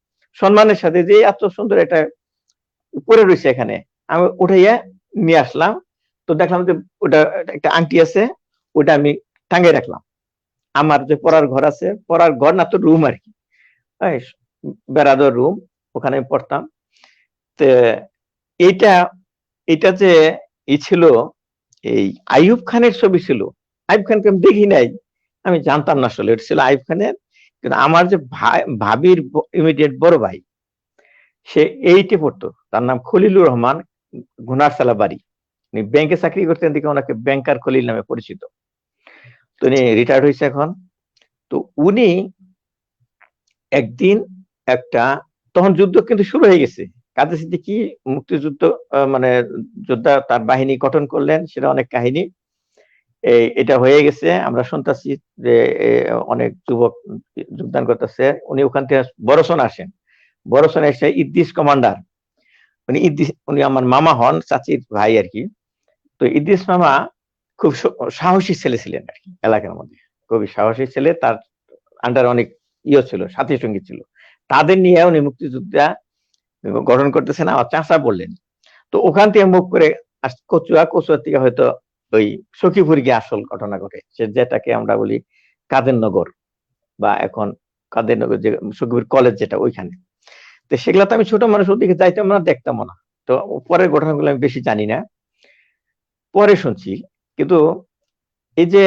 সম্মানের সাথে, যে এত সুন্দর এটা পড়ে রয়েছে এখানে, আমি উঠাইয়া নিয়ে আসলাম। তো দেখলাম যে ওটা একটা আংটি আছে, ওটা আমি টাঙ্গাই রাখলাম। আমার যে পড়ার ঘর আছে, পড়ার ঘর না তো রুম আর কি, বেড়াদর রুম, ওখানে আমি পড়তাম। তো এইটা এটা যে ছিল, এই আইয়ুব খানের ছবি ছিল। আইয়ুব খানকে আমি দেখি নাই, আমি জানতাম না আসলে এটা ছিল আইয়ুব খানের। কিন্তু আমার যে ভাবির ইমিডিয়েট বড় ভাই, সে এইটে পড়তো, তার নাম খলিলুর রহমান, ঘুনারসালা বাড়ি। উনি ব্যাংকে চাকরি করতেন, দিকে ওনাকে ব্যাংকার খলিল নামে পরিচিত। তো উনি রিটায়ার্ড হয়েছে এখন। তো উনি একদিন একটা, তখন যুদ্ধ কিন্তু শুরু হয়ে গেছে, কাদের সিদ্দিকী মুক্তিযুদ্ধ মানে যোদ্ধা তার বাহিনী গঠন করলেন, সেটা অনেক কাহিনী। এটা হয়ে গেছে, আমরা শুনতেছি যে অনেক যুবক যোগদান করতেছে। উনি ওখান থেকে বড়সন আসেন, বড়সন এসে ইদ্রিস কমান্ডার, উনি আমার মামা হন, চাচির ভাই আর কি। তো ইদ্রিস মামা খুব সাহসী ছেলে ছিলেন আর কি, এলাকার মধ্যে খুবই সাহসী ছেলে। তার আন্ডার অনেক ছিল, সাথী সঙ্গী ছিল, তাদের নিয়ে উনি মুক্তিযোদ্ধা গঠন করতেছেন। আমার চাচা বললেন, তো ওখান থেকে মুখ করে কচুয়া থেকে হয়তো ওই সখীপুর গিয়ে আসল ঘটনা ঘটে, সে যেটাকে আমরা বলি কাদেরনগর, বা এখন কাদেরনগর যে সখীপুর কলেজ যেটা, ওইখানে। তো সেগুলা তো আমি ছোট মানুষ, ওদিকে যাইতাম না, দেখতাম না। তো পরের ঘটনাগুলো আমি বেশি জানি না, পরে শুনছি। কিন্তু এই যে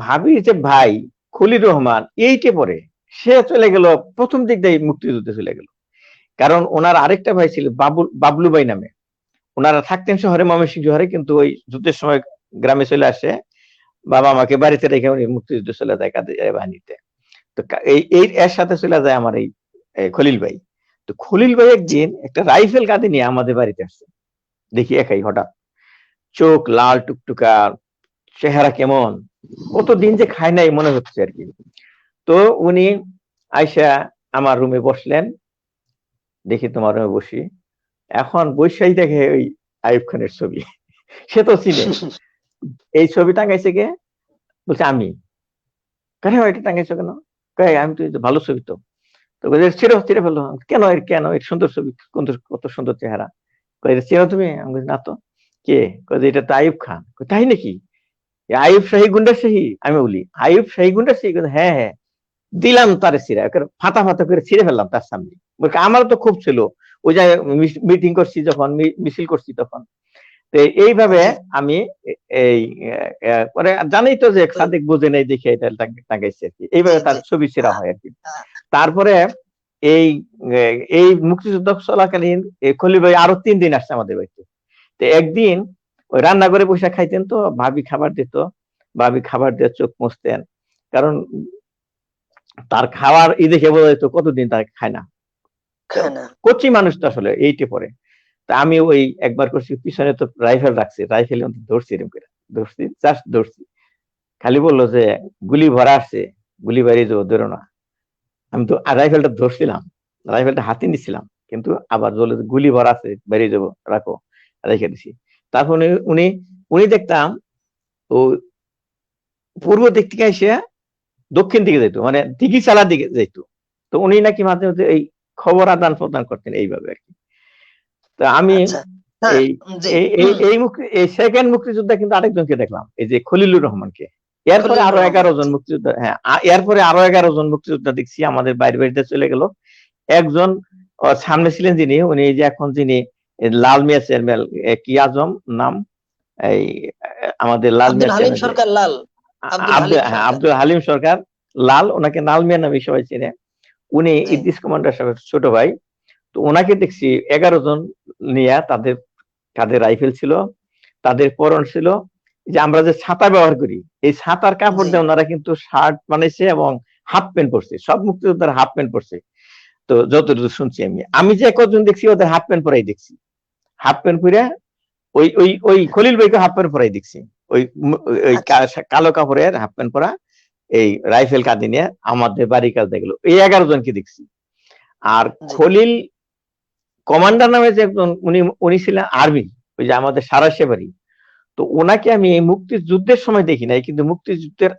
ভাবির যে ভাই খলিল রহমান, এইটে পরে সে চলে গেল, প্রথম দিক দিয়ে মুক্তিযুদ্ধে চলে গেল। কারণ ওনার আরেকটা ভাই ছিল বাবলু ভাই নামে, ওনারা থাকতেন শহরে, ময়মনসিংহ শহরে, কিন্তু ওই যুদ্ধের সময় গ্রামে চলে আসে, বাবা আমাকে বাড়িতে রেখে উনি মুক্তিযুদ্ধ চলে যায় কাদের বাহিনীতে। তো এই এর সাথে চলে যায় আমার এই খলিল ভাই। তো খলিল ভাই একদিন একটা রাইফেল কাঁধে নিয়ে আমাদের বাড়িতে আসছে, দেখি একাই, হঠাৎ চোখ লাল টুকটুকা, চেহারা কেমন, কতদিন যে খায় নাই মনে হচ্ছে আর কি। তো উনি আইসা আমার রুমে বসলেন, দেখি তোমার রুমে বসি, এখন বৈশাই দেখে ওই আইয়ুব খানের ছবি, সে তো চিনে। এই ছবি টাঙ্গাইছে কে? বলছে আমি। কেন এটা টাঙ্গাইছো কেন? আমি তো ভালো ছবি তো। তো ছিঁড়ে ফেললো। কেন কেন এর সুন্দর ছবি, কত সুন্দর চেহারা, চেনো তুমি? আমি বলছি না তো। কে? এটা তো আইয়ুব খান। তাই নাকি? আইয়ুব শাহী গুন্ডা শাহী? আমি বলি আইয়ুব শাহী গুন্ডা শাহী? হ্যাঁ হ্যাঁ। দিলাম তারে ছিঁড়ে, ফাতা ফাতা করে ছিঁড়ে ফেললাম তার সামনে। আমার তো খুব ছিল, ওই যে মিটিং করছি যখন, মিছিল করছি তখন। তো এইভাবে আমি এই পরে জানেই তো যে সাদেক বোঝে নেই, দেখে এটা টাঙ্গাইছে আর কি, এইভাবে তার ছবি ছেঁড়া হয় আর কি। তারপরে এই এই মুক্তিযুদ্ধ চলাকালীন খলিল ভাই আরো 3 দিন আসছে আমাদের বাড়িতে। তো একদিন ওই রান্না করে বসে খাইতেন, তো ভাবি খাবার দিত, ভাবি খাবার দিয়ে চোখ মুছতেন, কারণ তার খাওয়ার দেখে বোঝা যেত কতদিন তার খায় না, কচি মানুষ তো আসলে এইটে পরে। তা আমি ওই একবার করছি, পিছনে তো রাইফেল রাখছি, রাইফেল ধরছি, এরকম করে ধরছি, জাস্ট ধরছি, খালি বললো যে গুলি ভরা আসছে, গুলি বাড়িয়ে যাবো, ধরো না। আমি তো রাইফেলটা ধরছিলাম, রাইফেলটা হাতে নিছিলাম, কিন্তু আবার বললো গুলি ভরা আছে, বেরিয়ে যাবো, রাখো, রেখে দিছি। তারপর উনি উনি দেখতাম ও পূর্ব দিক থেকে এসে দক্ষিণ দিকে যেত, মানে দিঘি চালার দিকে যেত। তো উনি নাকি মাঝে মাঝে এই খবর আদান প্রদান করতেন এইভাবে আর কি। তো আমি এই এই সেকেন্ড মুক্তিযোদ্ধা কিন্তু আরেকজনকে দেখলাম, এই যে খলিলুর রহমানকে। এরপরে আরো 11 জন মুক্তিযোদ্ধা, হ্যাঁ, এরপরে আরো 11 জন মুক্তিযোদ্ধা দেখছি আমাদের বাইরে বাড়িতে চলে গেল। একজন সামনে ছিলেন যিনি, উনি যে এখন যিনি লাল মিয়া চেয়ারম্যান, কি আজম নাম, এই আমাদের লাল মিয়া চেয়ারম্যান, আব্দুল হালিম সরকার, লাল, ওনাকে লাল মিয়া নামে সবাই চেনে। উনি ইদ্রিস কমান্ডার সাহেবের ছোট ভাই। তো ওনাকে দেখছি 11 জন নিয়ে, তাদের কাঁধে রাইফেল ছিল, তাদের পরন ছিল যে আমরা যে ছাতা ব্যবহার করি, এই ছাতার কাপড় জি দিয়ে ওনারা কিন্তু শার্ট বানাইছে এবং হাফ প্যান্ট পরছে, সব মুক্তিযোদ্ধারা হাফ প্যান্ট পরছে। তো যতটুকু শুনছি আমি যে কজন দেখছি ওদের হাফ প্যান্ট পরাই দেখছি, হাফ প্যান্ট পরে ওই ওই ওই খলিল ভাইকে হাফ প্যান্ট পরাই দেখছি, ওই ওই আচ্ছা কালো কাপড়ের হাফ প্যান্ট পরা, এই রাইফেল কাঁধে নিয়ে আমাদের বাড়ির কাছে দেখলো, এই 11 জনকে দেখছি। আর জি খলিল কমান্ডার নামে যে একজন, উনি উনি ছিলেন আর্মি, ওই যে আমাদের সারাশে বাড়ি। তো ওনাকে আমি এই মুক্তিযুদ্ধের সময় দেখি নাই, কিন্তু মুক্তিযুদ্ধের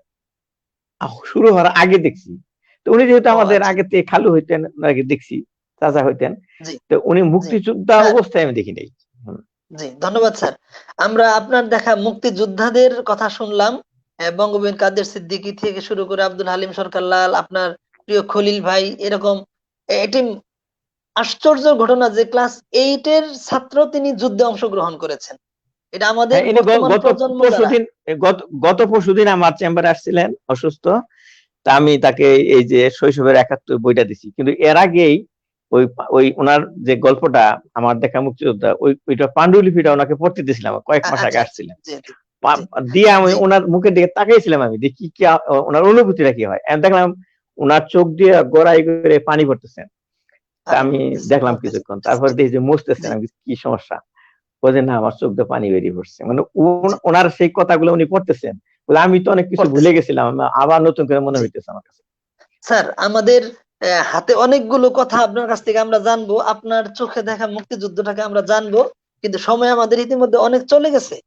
শুরু হওয়ার আগে দেখছি। তো উনি যেহেতু ও আমাদের আচ্ছা আগে থেকে খালু হইতেন, ওনাকে দেখছি, চাচা হইতেন। জি তো উনি জি মুক্তিযোদ্ধা স্যার অবস্থায় আমি দেখি নাই। জি ধন্যবাদ স্যার। আমরা আপনার দেখা মুক্তিযোদ্ধাদের কথা শুনলাম, বঙ্গবীর কাদের সিদ্দিকী থেকে শুরু করে আব্দুল হালিম সরকার লাল, আপনার প্রিয় খলিল ভাই, এরকম এটি আশ্চর্য ঘটনা যে ক্লাস 8 এর ছাত্র তিনি যুদ্ধে অংশগ্রহণ করেছেন। এটা আমাদের হ্যাঁ, ইনি বর্তমান গত প্রজন্ম যারা, পরশুদিন, গত পরশুদিন আমার চেম্বারে আসছিলেন অসুস্থ। তা আমি তাকে এই যে শৈশবের 71 বইটা দিছি, কিন্তু এর আগেই ওই ওই ওনার যে গল্পটা, আমার দেখা মুক্তিযোদ্ধা, ওইটা পাণ্ডুলিপিটা ওনাকে পড়তে দিয়েছিলাম, কয়েক মাস আগে আচ্ছা আচ্ছা আসছিলেন। জি জি জি দিয়ে আমি জি ওনার মুখের দিকে তাকাইছিলাম, আমি দেখি কি ওনার অনুভূতিটা কি হয়। আমি দেখলাম ওনার চোখ দিয়ে গড়াই করে পানি পড়তেছেন। তা পানি আমি পড়তেছে দেখলাম পড়তেছে কিছুক্ষণ, পড়তেছে, তারপর জি দেখি যে মুছতেছেন। জি আমি কি সমস্যা? ও যে না, আমার চোখ দিয়ে পানি বেরিয়ে পড়ছে। মানে জি ওনার সেই কথাগুলো উনি পড়তেছেন, বলে আমি তো অনেক কিছু ভুলে পড়তেছে গেছিলাম, আবার নতুন করে মনে জি। হইতেছে আমার কাছে। স্যার আমাদের হাতে অনেকগুলো কথা আপনার কাছ থেকে আমরা জানবো, আপনার চোখে দেখা মুক্তিযুদ্ধটাকে আমরা জানবো, কিন্তু সময় আমাদের ইতিমধ্যে অনেক চলে গেছে।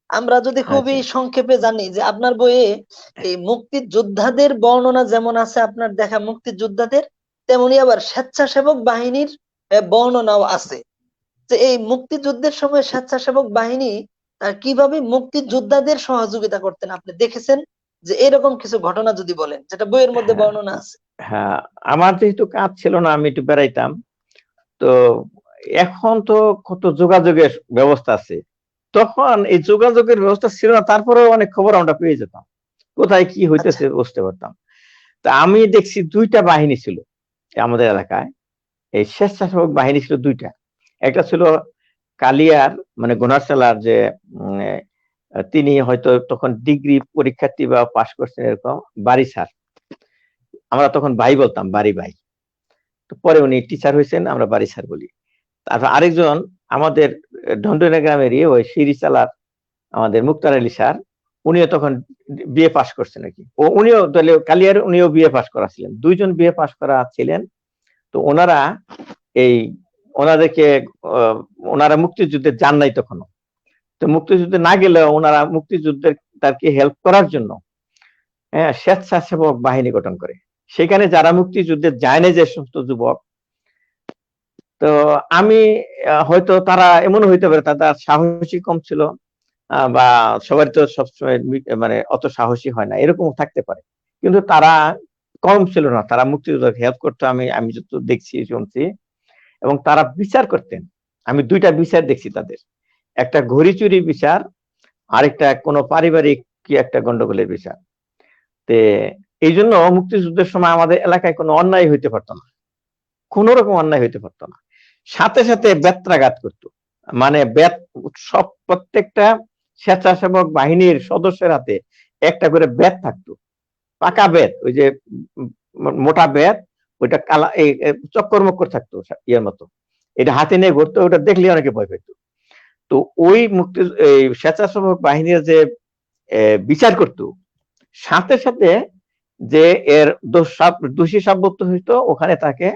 আমরা যদি খুবই আচ্ছা, সংক্ষেপে জানি যে আপনার বইয়ে এই মুক্তিযোদ্ধাদের বর্ণনা যেমন আছে আপনার দেখা মুক্তিযোদ্ধাদের, তেমনি আবার স্বেচ্ছাসেবক বাহিনীর বর্ণনাও আছে, যে এই মুক্তিযুদ্ধের সময় স্বেচ্ছাসেবক বাহিনী কিভাবে মুক্তিযোদ্ধাদের সহযোগিতা করতেন আপনি দেখেছেন, যে এরকম কিছু ঘটনা যদি বলেন যেটা বইয়ের মধ্যে হ্যাঁ, বর্ণনা আছে। হ্যাঁ, আমার যেহেতু কাজ ছিল না, আমি একটু বেড়াইতাম। তো এখন তো কত যোগাযোগের ব্যবস্থা আছে, তখন এই যোগাযোগের ব্যবস্থা ছিল না, তারপরেও অনেক খবর আমরা পেয়ে যেতাম, কোথায় কি আচ্ছা হইতেছে বুঝতে পারতাম। তা আমি দেখছি 2টা বাহিনী ছিল আমাদের এলাকায়, এই স্বেচ্ছাসেবক বাহিনী ছিল 2টা। একটা ছিল কালিয়ার, মানে গোনারসালার যে তিনি হয়তো তখন ডিগ্রি পরীক্ষার্থী বা পাশ করছেন এরকম, বাড়ি স্যার, আমরা তখন ভাই বলতাম, বাড়ি ভাই। তো পরে উনি টিচার হয়েছেন, আমরা বাড়ি স্যার বলি। তারপর আরেকজন আমাদের ঢন্ডনা গ্রামেরই ওই সিরিচালার আমাদের মুক্তার আলী স্যার, উনিও তখন বিএ পাশ করছেন আর কি। উনিও কালিয়ার, উনিও বিএ পাশ করা ছিলেন, 2জন বিএ পাশ করা ছিলেন। তো ওনারা এই ওনাদেরকে আহ, ওনারা মুক্তিযুদ্ধে যান নাই তখনও। তো মুক্তিযুদ্ধে না গেলেও ওনারা মুক্তিযুদ্ধের তাকে হেল্প করার জন্য, হ্যাঁ, স্বেচ্ছাসেবক বাহিনী গঠন করে। সেখানে যারা মুক্তিযুদ্ধে যায় না, যে সমস্ত যুবক, তো আমি হয়তো তারা এমন হইতে পারে তাদের সাহসী কম ছিল, বা সবার তো সবসময় মানে অত সাহসী হয় না, এরকম থাকতে পারে। কিন্তু তারা কম ছিল না, তারা মুক্তিযোদ্ধাকে হেল্প করতো, আমি আমি যত দেখছি শুনছি। এবং তারা বিচার করতেন। আমি 2টা বিচার দেখছি তাদের, একটা ঘড়ি চুরি বিচার, আরেকটা কোনো পারিবারিক কি একটা গন্ডগোলের বিচার। তে এই জন্য মুক্তিযুদ্ধের সময় আমাদের এলাকায় কোনো অন্যায় হইতে পারতো না, কোন রকম অন্যায় হইতে পারতো না। সাথে সাথে বেত্রাঘাত করতো, মানে সব প্রত্যেকটা স্বেচ্ছাসেবক বাহিনীর সদস্যের হাতে একটা করে বেত থাকতো, পাকা বেত, ওই যে মোটা বেত, ওইটা কালা চক্কর মক্কর থাকতো ইয়ের মতো, এটা হাতে নিয়ে ঘুরতো, ওটা দেখলে অনেকে ভয় পেত। তো ওই এই স্বেচ্ছাসেবক বাহিনীর যে বিচার করতো, সাথে সাথে যে এর দোষী সাব্যস্ত হইতো, ওখানে তাকে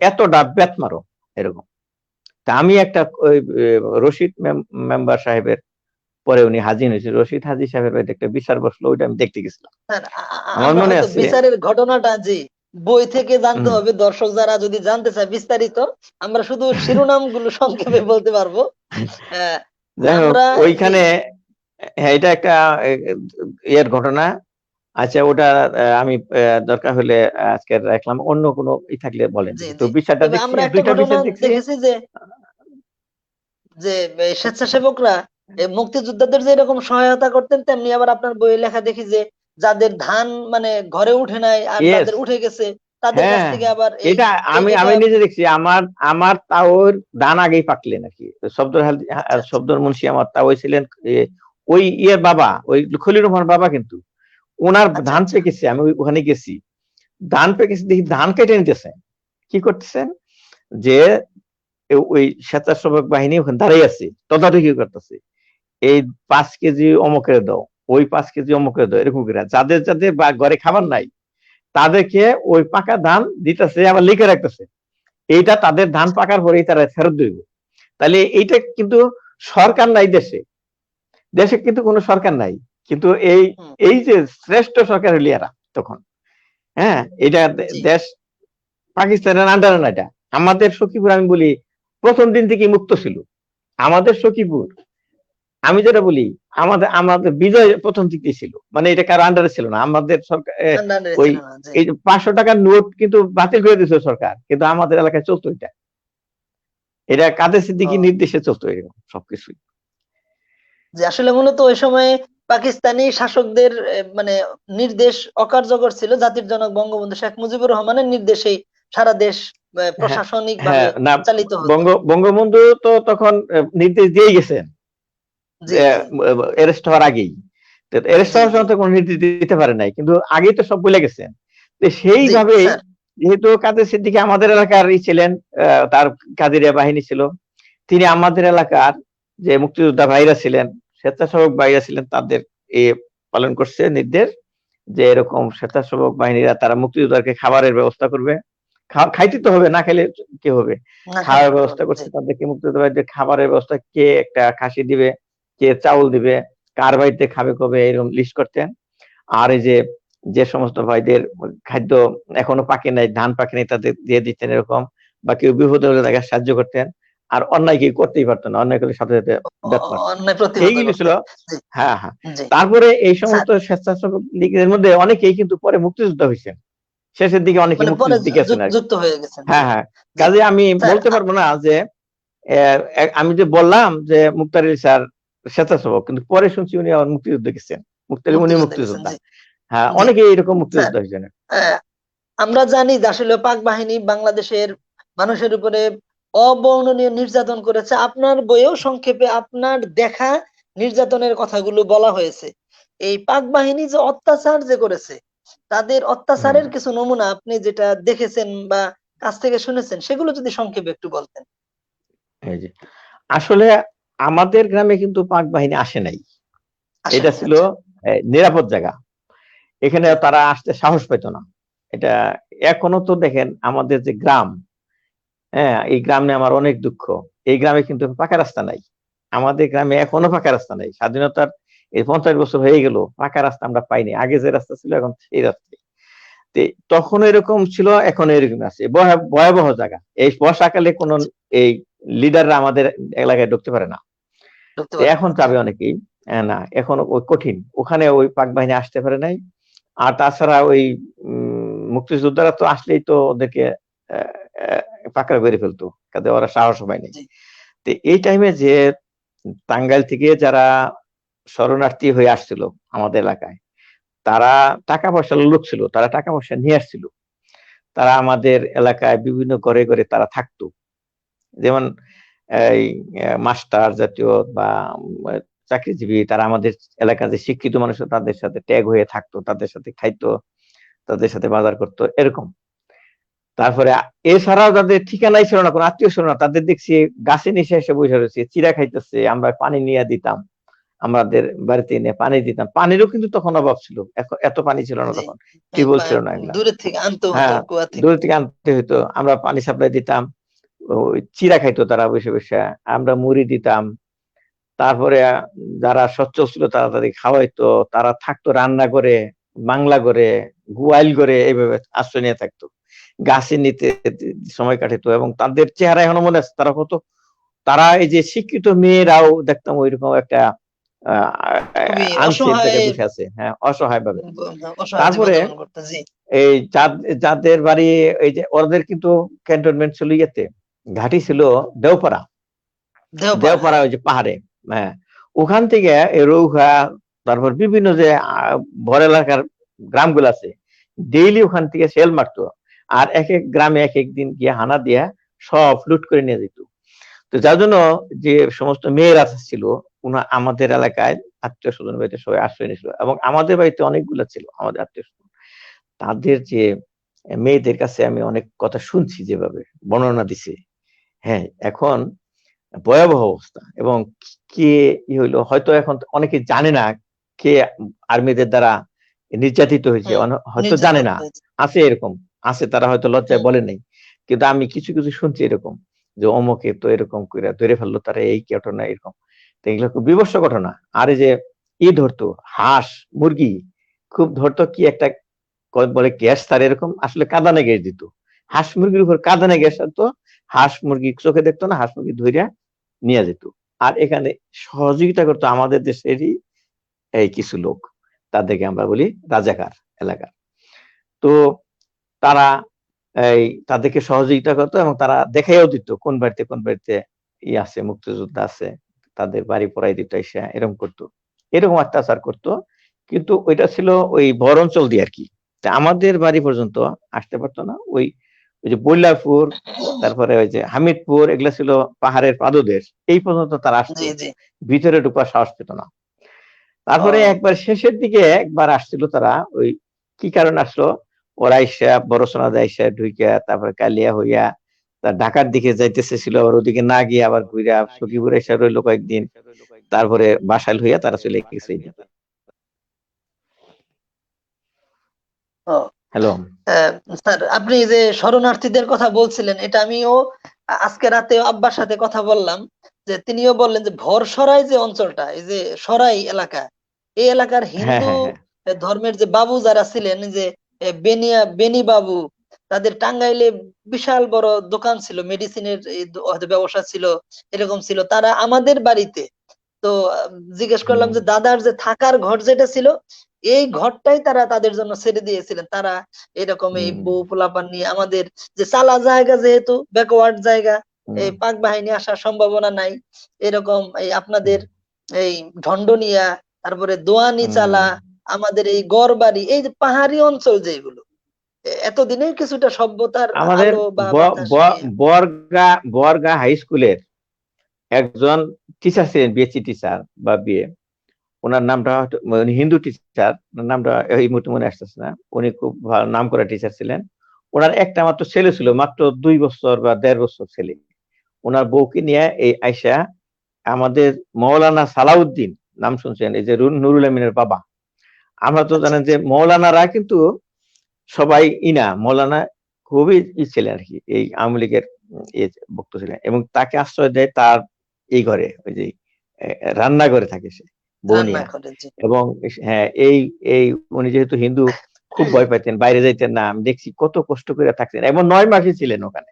এত ডাব বেত মারো, এরকম। তা আমি একটা ওই রশিদ মেম্বার সাহেবের, পরে উনি হাজির হয়েছে, রশিদ হাজি সাহেবের বাড়িতে একটা বিচার বসলো, ওইটা আমি দেখতে গেছিলাম, স্যার আমার আমরা মনে হয়তো আছে। বিচারের ঘটনাটা যে বই থেকে জানতে হম, হবে, দর্শক যারা যদি জানতে চায় বিস্তারিত, আমরা শুধু শিরোনামগুলো সংক্ষেপে বলতে পারবো। আহ, যাই হোক আমরা যে ওইখানে, হ্যাঁ, এটা একটা ইয়ের ঘটনা। আচ্ছা, ওটা আমি দরকার হলে আজকে রাখলাম, অন্য কোনো থাকলে বলেন। জি তো জি বিচারটা তবে দেখছি, আমরা একটা 2টা ঘটনা বিচার দেখছি। দেখেছি যে যে স্বেচ্ছাসেবকরা মুক্তিযোদ্ধাদের যে এরকম সহায়তা করতেন, তেমনি আবার আপনার বইয়ে লেখা দেখি যে যাদের ধান মানে ঘরে উঠে নাই আর ইয়েস, যাদের উঠে গেছে তাদের কাছ হ্যাঁ, থেকে আবার এই এটা আমি এটা আমি নিজে দেখছি। আমার আমার তাওর দান আগেই পাকলেন আর কি। আচ্ছা আচ্ছা শব্দর মুন্সি আমার তাওই ছিলেন, ওই ইয়ের বাবা, ওই খলিল রহমান বাবা কিন্তু ওনার আচ্ছা ধান আচ্ছা পেকেছে, আমি ওখানে গেছি, ধান পেকেছে দেখি ধান কেটে নিতেছে। কি করতেছেন যে ওই স্বেচ্ছাসেবক বাহিনী ওখানে দাঁড়িয়ে আছে, তদারকি করতেছে, এই 5 কেজি অমুকের দাও, ওই 5 কেজি অমুকের দাও, এরকম করে যাদের যাদের ঘরে খাবার নাই তাদেরকে ওই পাকা ধান দিতেছে, আবার লিখে রাখতেছে এইটা তাদের ধান পাকার পরেই তারা ফেরত দিব। তাহলে এইটা কিন্তু সরকার নাই দেশে, দেশে কিন্তু কোনো সরকার নাই, কিন্তু এই হুম এই যে শ্রেষ্ঠ সরকার হলি এরা তখন। হ্যাঁ, এটা জি দেশ পাকিস্তানের আন্ডারে না, এটা আমাদের সখীপুর আমি বলি প্রথম দিন থেকে মুক্ত ছিল আমাদের সখীপুর। আমি যেটা বলি আমাদের আমাদের বিজয় প্রথম দিকে ছিল, মানে এটা কারো আন্ডারে ছিল না আমাদের সরকার। আন্ডারে ওই ছিল না জি এই যে 500 টাকার নোট কিন্তু বাতিল করে দিয়েছে সরকার, কিন্তু আমাদের এলাকায় চলতো এটা, এটা কাদের ও সিদ্দিকী নির্দেশে চলতো এরকম সবকিছুই। যে আসলে মূলত ওই সময় পাকিস্তানি শাসকদের মানে নির্দেশ অকার্যকর ছিল, জাতির জনক বঙ্গবন্ধু শেখ মুজিবুর রহমানের নির্দেশেই সারা দেশ হ্যাঁ, প্রশাসনিক ভাবে হ্যাঁ, না, চালিত হতো। বঙ্গবন্ধু তো তখন নির্দেশ দিয়ে গেছেন জি জি অ্যারেস্ট হওয়ার আগেই। অ্যারেস্ট জি হওয়ার জি সময় তো কোনো নির্দেশ দিতে পারে নাই, কিন্তু আগেই তো সব বলে গেছেন। তো জি সেইভাবেই স্যার যেহেতু কাদের সিদ্দিকী আমাদের এলাকার ছিলেন, তার কাদেরিয়া বাহিনী ছিল, তিনি আমাদের এলাকার যে মুক্তিযোদ্ধা ভাইরা ছিলেন, স্বেচ্ছাসেবক ভাইরা ছিলেন, তাদের এ পালন করছে নির্দেশ যে এরকম স্বেচ্ছাসেবক বাহিনীরা তারা মুক্তিযোদ্ধাকে খাবারের ব্যবস্থা করবে। খাইতে তো হবে, না খেলে কি হবে, না খেলে খাওয়ার হবে ব্যবস্থা না। জি করছে তাদেরকে, মুক্তিযোদ্ধা ভাইদের খাবারের ব্যবস্থা, কে একটা খাসি দিবে, কে চাউল দিবে, কার বাড়িতে খাবে কবে, এরকম লিস্ট করতেন। আর এই যে যে সমস্ত ভাইদের খাদ্য এখনো পাকে নাই, ধান পাকে নাই, তাদের দিয়ে দিতেন এরকম, বা কেউ বিপদে হলে তাকে সাহায্য করতেন। আর অন্যায় কেউ করতেই পারতো না, অন্যায় করলে সাথে সাথে বেত মারতেন। অন্যায় প্রতিহত এইগুলো ছিল। করতেন। জি হ্যাঁ, হ্যাঁ। জি তারপরে এই স্যার সমস্ত স্বেচ্ছাসেবক লীগের মধ্যে অনেকেই কিন্তু পরে মুক্তিযোদ্ধা হয়েছেন, শেষের দিকে অনেকে মানে পরে মুক্তিযুদ্ধের দিকে আছেন আর কি। যুক্ত হয়ে গেছেন। জি হ্যাঁ, হ্যাঁ। জি কাজে আমি স্যার বলতে পারবো না যে আমি যে বললাম যে মুক্তার আলী স্যার স্বেচ্ছাসেবক, কিন্তু পরে শুনছি উনি আবার মুক্তিযুদ্ধে গেছেন, উনি মুক্তিযুদ্ধে গেছেন। মুক্তিযোদ্ধা। জি হ্যাঁ, জি অনেকে এরকম স্যার মুক্তিযোদ্ধা হয়েছেন। আমরা জানি যে আসলে পাক বাহিনী বাংলাদেশের মানুষের উপরে অবর্ণনীয় নির্যাতন করেছে। আপনার বইয়েও সংক্ষেপে আপনার দেখা নির্যাতনের কথাগুলো বলা হয়েছে। এই পাক বাহিনী যে অত্যাচার যে করেছে, তাদের হুম, অত্যাচারের কিছু নমুনা আপনি যেটা দেখেছেন বা কাছ থেকে শুনেছেন, সেগুলো যদি সংক্ষেপে একটু বলতেন। এই যে আসলে আমাদের গ্রামে কিন্তু পাক বাহিনী আসে নাই, আসে এটা নাই ছিল আচ্ছা নিরাপদ জায়গা, এখানে জি তারা আসতে সাহস পেত না। এটা এখনো তো দেখেন আমাদের যে গ্রাম, হ্যাঁ, এই গ্রাম নিয়ে আমার অনেক দুঃখ। এই গ্রামে কিন্তু পাকা রাস্তা নাই, আমাদের গ্রামে এখনো পাকা রাস্তা নাই। স্বাধীনতার এই 50 বছর হয়ে গেল, পাকা রাস্তা আমরা পাইনি। আগে যে রাস্তা ছিল এখন সেই রাস্তা। তখন এরকম ছিল, এখন এরকম আছে, ভয়াবহ জায়গা। এই বর্ষাকালে কোন এই লিডাররা আমাদের এলাকায় ঢুকতে পারে না। ঢুকতে পারে এখন না জি যাবে অনেকেই, না এখন ওই কঠিন, ওখানে ওই পাক বাহিনী আসতে পারে নাই। আর তাছাড়া ওই মুক্তিযোদ্ধারা তো আসলেই তো ওদেরকে আহ, আহ, পাকড়া করে ফেলতো, কাজে ওরা সাহস পায়নি। জি তো এই টাইমে যে টাঙ্গাইল থেকে যারা শরণার্থী হয়ে আসছিল আমাদের এলাকায়, তারা টাকা পয়সার লোক ছিল, তারা টাকা পয়সা নিয়ে আসছিল, তারা আমাদের এলাকায় বিভিন্ন ঘরে ঘরে তারা থাকতো। যেমন এই মাস্টার জাতীয় বা চাকরিজীবী, তারা আমাদের এলাকার যে শিক্ষিত মানুষ তাদের সাথে ট্যাগ হয়ে থাকতো, তাদের সাথে খাইতো, তাদের সাথে বাজার করতো এরকম। তারপরে এছাড়াও যাদের ঠিকানাই ছিল না, কোনো আত্মীয় ছিল না, তাদের দেখছি গাছে নিচে এসে বসে রয়েছে, চিড়া খাইতেছে, আমরা পানি নিয়ে দিতাম, আমাদের বাড়িতে এনে পানি দিতাম। পানিরও কিন্তু তখন অভাব ছিল, এত পানি ছিল না জি তখন, টিউবওয়েল ছিল না এগুলা। দূরের থেকে আনতে হতো, হ্যাঁ, কুয়া থেকে। দূর থেকে আনতে হইতো, আমরা পানি সাপ্লাই দিতাম, ওই চিড়া খাইতো তারা বসে বসে, আমরা মুড়ি দিতাম। তারপরে যারা সচ্ছল ছিল তারা তাদের খাওয়াইতো, তারা থাকতো রান্না করে, বাংলা করে, গোয়াল করে, এইভাবে আশ্রয় নিয়ে থাকতো, গাছে নিতে সময় কাটাতো। এবং তাদের চেহারা এখনো মনে আছে, তারা কত, তারা এই যে শিক্ষিত মেয়েরাও দেখতাম ওইরকম একটা খুবই আনসেফ অসহায় জায়গায় বসে আছে, হ্যাঁ, অসহায় ভাবে। অসহায় তারপরে জীবনযাপন করতে। জি এই যাদের বাড়ি, এই যে ওদের কিন্তু ক্যান্টনমেন্ট ছিল ইয়েতে, ঘাঁটি ছিল দেওপাড়া, দেওপাড়া হ্যাঁ দেওপাড়া ওই যে পাহাড়ে। হ্যাঁ, ওখান থেকে এই রৌঘা, তারপর বিভিন্ন যে ভর এলাকার গ্রামগুলো আছে, ডেইলি ওখান থেকে সেল মারতো। আর এক এক গ্রামে এক এক দিন গিয়ে হানা দিয়া সব লুট করে নিয়ে যেত। তো যার জন্য যে সমস্ত মেয়েরা ছিল আমাদের এলাকায় আত্মীয় স্বজন বাড়িতে সবাই আশ্রয় নিয়েছিল, এবং আমাদের বাড়িতে অনেকগুলো ছিল আমাদের আত্মীয় স্বজন। তাদের যে মেয়েদের কাছে আমি অনেক কথা শুনছি, যেভাবে বর্ণনা দিছে, হ্যাঁ, এখন ভয়াবহ অবস্থা। এবং কে হইলো হয়তো এখন অনেকে জানে না কে আর্মিদের দ্বারা নির্যাতিত হয়েছে, হয়তো জানে নির্যাতন না, হয়েছে। আছে এরকম, আছে, তারা হয়তো লজ্জায় বলে নাই, কিন্তু আমি কিছু কিছু শুনছি এরকম, যে অমুকে তো এরকম করে ধরে ফেললো, তারা এই ঘটনা এরকম। তো এগুলো খুব বিভৎস ঘটনা। আর এই যে ধরতো হাঁস মুরগি খুব ধরতো, কি একটা বলে গ্যাস, তার এরকম আসলে কাঁদানে গ্যাস দিত, হাঁস মুরগির উপর কাঁদানে গ্যাস তো, হাঁস মুরগি চোখে দেখতো না, হাঁস মুরগি ধইরা নিয়ে যেত। আর এখানে সহযোগিতা করতো আমাদের দেশেরই এই কিছু লোক, তাদেরকে আমরা বলি রাজাকার এলাকার। তো তারা এই তাদেরকে সহযোগিতা করতো, এবং তারা দেখাইও দিত কোন বাড়িতে আছে, মুক্তিযোদ্ধা আছে, তাদের বাড়ি পড়াই দিত, এসে এরকম করতো, এরকম অত্যাচার করতো। কিন্তু ওইটা ছিল ওই বর অঞ্চল দিয়ে আর কি, তা আমাদের বাড়ি পর্যন্ত আসতে পারতো না। ওই ওই যে বৈলারপুর, তারপরে ওই যে হামিদপুর, এগুলা ছিল পাহাড়ের পাদদেশ, এই পর্যন্ত তারা আসতো, জি জি। ভিতরে ঢুকার সাহস পেত না। তারপরে একবার শেষের দিকে একবার আসছিল তারা, ওই কি কারণে আসলো, ওরা আইসা বড়সোনা আইসা ঢুইকা, তারপরে কালিয়া হইয়া তার ঢাকার দিকে যাইতেছে ছিল, আবার ওদিকে না গিয়ে আবার ঘুরে সখীপুর এসে রইলো কয়েকদিন, তারপরে বাসাইল হইয়া তারা চলে গেছে এইদিকে। ও হ্যালো। স্যার, আপনি যে শরণার্থীদের কথা বলছিলেন, এটা আমিও আজকে রাতে আব্বার সাথে কথা বললাম, যে তিনিও বললেন যে ভরসরাই যে অঞ্চলটা, এই যে সরাই এলাকা, এই এলাকার হ্যাঁ, হিন্দু হ্যাঁ, হ্যাঁ। ধর্মের যে বাবু যারা ছিলেন, যে বেনি বাবু, তাদের টাঙ্গাইলে বিশাল বড় দোকান ছিল, মেডিসিনের হয়তো ব্যবসা ছিল, এরকম ছিল। তারা আমাদের বাড়িতে, তো জিজ্ঞেস করলাম যে দাদার যে থাকার ঘর যেটা ছিল, এই ঘরটাই তারা তাদের জন্য ছেড়ে দিয়েছিলেন। তারা এরকম এই বউ পোলাপান নিয়ে, আমাদের যে চালা জায়গা, যেহেতু ব্যাকওয়ার্ড জায়গা, এই পাক বাহিনী আসার সম্ভাবনা নাই, এরকম এই আপনাদের এই ঢন্ডনিয়া, তারপরে দোয়ানি চালা, আমাদের এই গড়বাড়ি, এই যে পাহাড়ি অঞ্চল যেগুলো, এতদিনে কিছুটা সভ্যতার আমাদের আলো বা বাতাস নিয়ে। বরগা হাই স্কুলের একজন টিচার ছিলেন, বিএসসি টিচার বা বিএ, ওনার নামটা উনি হিন্দু টিচার, নামটা এই মুহূর্তে মনে আসতেছে না, উনি খুব ভালো নাম করা টিচার ছিলেন। ওনার একটা মাত্র ছেলে ছিল, মাত্র 2 বছর বা 1.5 বছর ছেলে। ওনার বউকে নিয়ে এই আয়সা আমাদের মৌলানা সালাউদ্দিন, নাম শুনছেন, এই যে নুরুল আমিনের বাবা। আমরা তো আচ্ছা জানেন যে আচ্ছা। মৌলানারা কিন্তু সবাই ইনা, মৌলানা খুবই ছিলেন আর কি, এই আওয়ামী লীগের ভক্ত ছিলেন, এবং তাকে আশ্রয় দেয় তার এই ঘরে, ওই যে রান্নাঘরে থাকে সে, রান্না বৌনিয়া। করে, জি। এবং হ্যাঁ, এই এই উনি যেহেতু হিন্দু, খুব ভয় পাইতেন, বাইরে যাইতেন না। আমি দেখছি কত কষ্ট করে থাকতেন, এবং 9 মাসই ছিলেন ওখানে,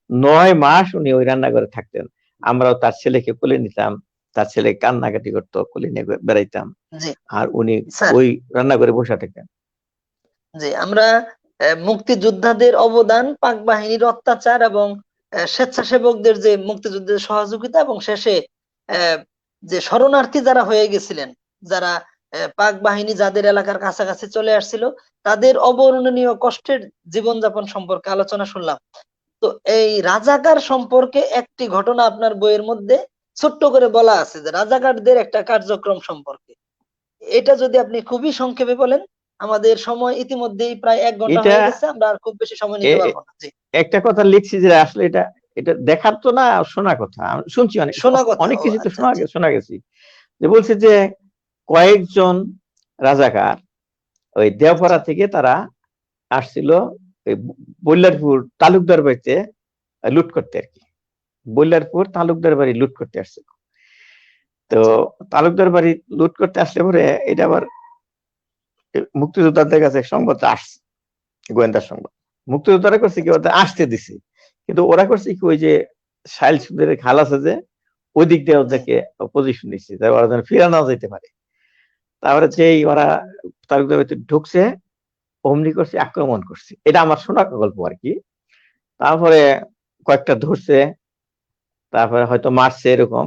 9 মাস উনি ওই রান্নাঘরে থাকতেন। আমরাও তার ছেলেকে কোলে নিতাম, তার ছেলে কান্নাকাটি করতো, কোলে নিয়ে বেড়াইতাম, জি আর উনি স্যার। ওই রান্নাঘরে বসে থাকতেন। জি, আমরা মুক্তিযোদ্ধাদের অবদান, পাক বাহিনীর অত্যাচার, এবং স্বেচ্ছাসেবকদের যে মুক্তিযুদ্ধের সহযোগিতা, এবং শেষে আহ, যে শরণার্থী যারা হয়ে গেছিলেন, যারা পাক বাহিনী যাদের এলাকার কাছাকাছি চলে আসছিল, তাদের অবর্ণনীয় কষ্টের জীবনযাপন সম্পর্কে আলোচনা শুনলাম। তো এই রাজাকার সম্পর্কে একটি ঘটনা আপনার বইয়ের মধ্যে ছোট্ট করে বলা আছে, যে রাজাকারদের একটা কার্যক্রম সম্পর্কে। এটা যদি আপনি খুবই সংক্ষেপে বলেন। আমাদের সময় ইতিমধ্যেই প্রায় 1 ঘন্টা এটা হয়ে গেছে, আমরা আর খুব বেশি সময় নিতে পারবো না। জি। একটা কথা লিখছি যে আসলে এটা এটা দেখার তো না, শোনা কথা, আমি শুনছি অনেক, শোনা কথা। অনেক ও কিছু তো আচ্ছা আচ্ছা। শোনা গেছি, যে বলছে যে কয়েকজন রাজাকার ওই দেওপাড়া আচ্ছা থেকে তারা আসছিল ওই বল্লারপুর তালুকদার বাড়িতে লুট করতে আর কি, বল্লারপুর তালুকদার বাড়ি লুট করতে আসছিল। তো আচ্ছা। তালুকদার বাড়ি লুট করতে আসলে পরে এটা আবার মুক্তিযোদ্ধাদের কাছে সংবাদ আসছে, গোয়েন্দা সংবাদ, মুক্তিযোদ্ধারা করছে কি, আচ্ছা ওদের আসতে দিছে, কিন্তু ওরা করছে কি, ওই যে শাইল সুদের খাল আছে যে, ওই দিক দিয়ে জি। ওদেরকে পজিশন দিচ্ছে, যাতে ওরা যেন ফিরে না যেতে পারে। তারপরে আচ্ছা যেই ওরা তালুকদার বাড়িতে ঢুকছে, অমনি করছে, আক্রমণ করছে, এটা আমার শোনা গল্প আর কি। তারপরে কয়েকটা ধরছে, তারপরে হয়তো মারছে এরকম।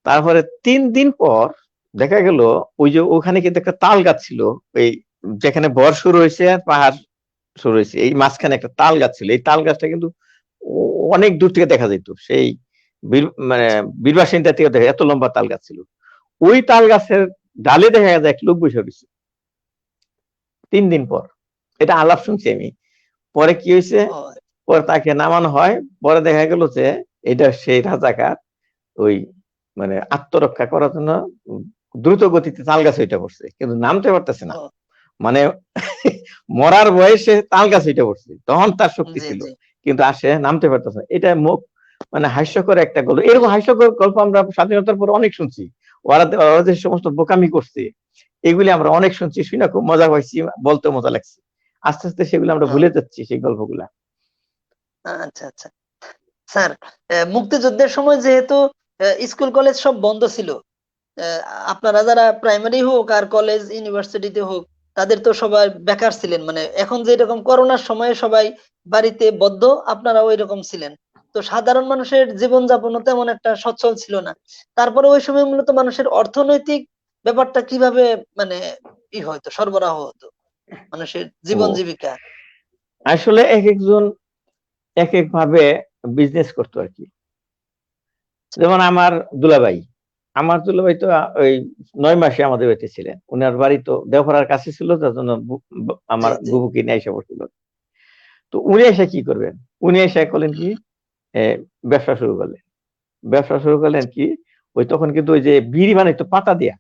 তারপরে 3 দিন পর দেখা গেল, ওই যে ওখানে কিন্তু একটা তাল গাছ ছিল, এই যেখানে বর শুরু হয়েছে আর পাহাড় শুরু হয়েছে, এই মাঝখানে একটা তাল গাছ ছিল। এই তাল গাছটা কিন্তু অনেক দূর থেকে দেখা যেত, সেই মানে বীরবাসিন্দা থেকে দেখা, এত লম্বা তাল গাছ ছিল। ওই তাল গাছের ডালে দেখা যায় এক লোক বসে রয়েছে 3 দিন পর। এটা আলাপ শুনছি আমি। পরে কি হয়েছে, ও, পরে তাকে নামানো হয়, পরে দেখা গেল যে এটা সেই রাজাকার ওই মানে আত্মরক্ষা করার জন্য দ্রুত গতিতে তাল গাছে উঠে পড়ছে, কিন্তু নামতে পারতেছে না। ও, মানে মরার বয়সে তাল গাছে উঠে পড়ছে, তখন তার শক্তি জি ছিল, জি। কিন্তু আসে নামতে পারতেছে না। এটা মুখ মানে হাস্যকর একটা গল্প। এরকম হাস্যকর গল্প আমরা স্বাধীনতার পর অনেক শুনছি। ওরা যে সমস্ত বোকামি করছে এগুলি আমরা অনেক শুনছি, শুনে খুব মজা পাইছি, বলতে মজা লাগছে। আস্তে আস্তে সেগুলো আমরা ও, ভুলে যাচ্ছি, সেই গল্পগুলা। আচ্ছা আচ্ছা। স্যার, মুক্তিযুদ্ধের সময় যেহেতু স্কুল কলেজ সব বন্ধ ছিল, আহ, আপনারা যারা প্রাইমারি হোক আর কলেজ ইউনিভার্সিটিতে হোক, তাদের তো সবাই বেকার ছিলেন, মানে এখন যে এরকম করোনার সময়ে সবাই বাড়িতে বদ্ধ, আপনারা ওই রকম ছিলেন। তো সাধারণ মানুষের জীবনযাপনও তেমন একটা সচ্ছল ছিল না। তারপরে ওই সময় মূলত মানুষের অর্থনৈতিক ব্যাপারটা কিভাবে, মানে হয়তো সরবরাহ হতো মানুষের জীবন ও, জীবিকা। আসলে এক একজন এক এক ভাবে বিজনেস করতো আর কি। যেমন আমার দুলাভাই তো ওই 9 মাসে আমাদের বাড়িতে ছিলেন। উনার বাড়ি তো দেওপাড়ার কাছে ছিল, তার জন্য জি আমার জি বুবুকে নিয়ে এসে পড়ছিল। তো উনি এসে কি করবেন, উনি এসে করলেন কি, এ, ব্যবসা শুরু করলেন। ব্যবসা শুরু করলেন কি, ওই তখন কিন্তু ওই যে বিড়ি বানাইতো পাতা দিয়া,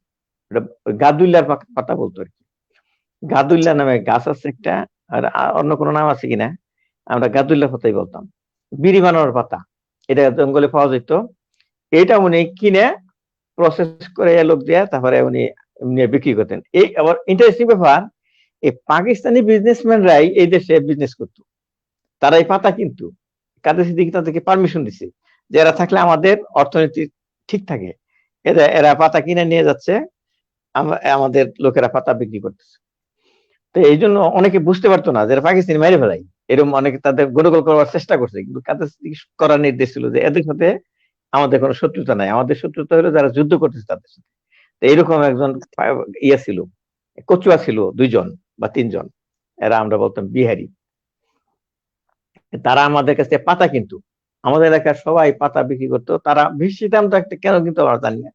ওটা গাদুল্লার পাতা বলতো আর কি। গাদুল্লা আচ্ছা। নামে গাছ আছে একটা, আর অন্য কোনো নাম আছে কিনা, আমরা গাদুল্লা পাতাই বলতাম। বিড়ি বানানোর পাতা, এটা জঙ্গলে পাওয়া যেত। এটা উনি কিনে প্রসেস করে লোক দিয়ে তারপরে উনি নিয়ে বিক্রি করতেন। এই আবার ইন্টারেস্টিং ব্যাপার, এই পাকিস্তানি বিজনেসম্যানরাই এই দেশে বিজনেস করতো। তারা এই পাতা কিন্তু কাদের সিদ্দিকী তাদেরকে পারমিশন দিছে যে এরা থাকলে আমাদের অর্থনীতি ঠিক থাকে। এরা পাতা কিনে নিয়ে যাচ্ছে, আমাদের লোকেরা পাতা বিক্রি করতেছে। তো এই জন্য অনেকে বুঝতে পারতো না যে এরা পাকিস্তানি মেরে ফেলাই। এরকম অনেকে তাদের গন্ডগোল করার চেষ্টা করছে, কিন্তু কাদের সিদ্দিকী করার নির্দেশ ছিল যে এদের সাথে আমাদের কোনো শত্রুতা নাই, আমাদের শত্রুতা হলো যারা যুদ্ধ করতেছে তাদের সাথে। তো এইরকম একজন ইয়ে ছিল, কচুয়া ছিল 2 জন বা 3 জন, এরা আমরা বলতাম বিহারি। তারা আমাদের কাছে পাতা কিন্তু আমাদের এলাকার সবাই পাতা বিক্রি করতো। তারা বেশি দামটা কেন কিন্তু আমরা জানি না,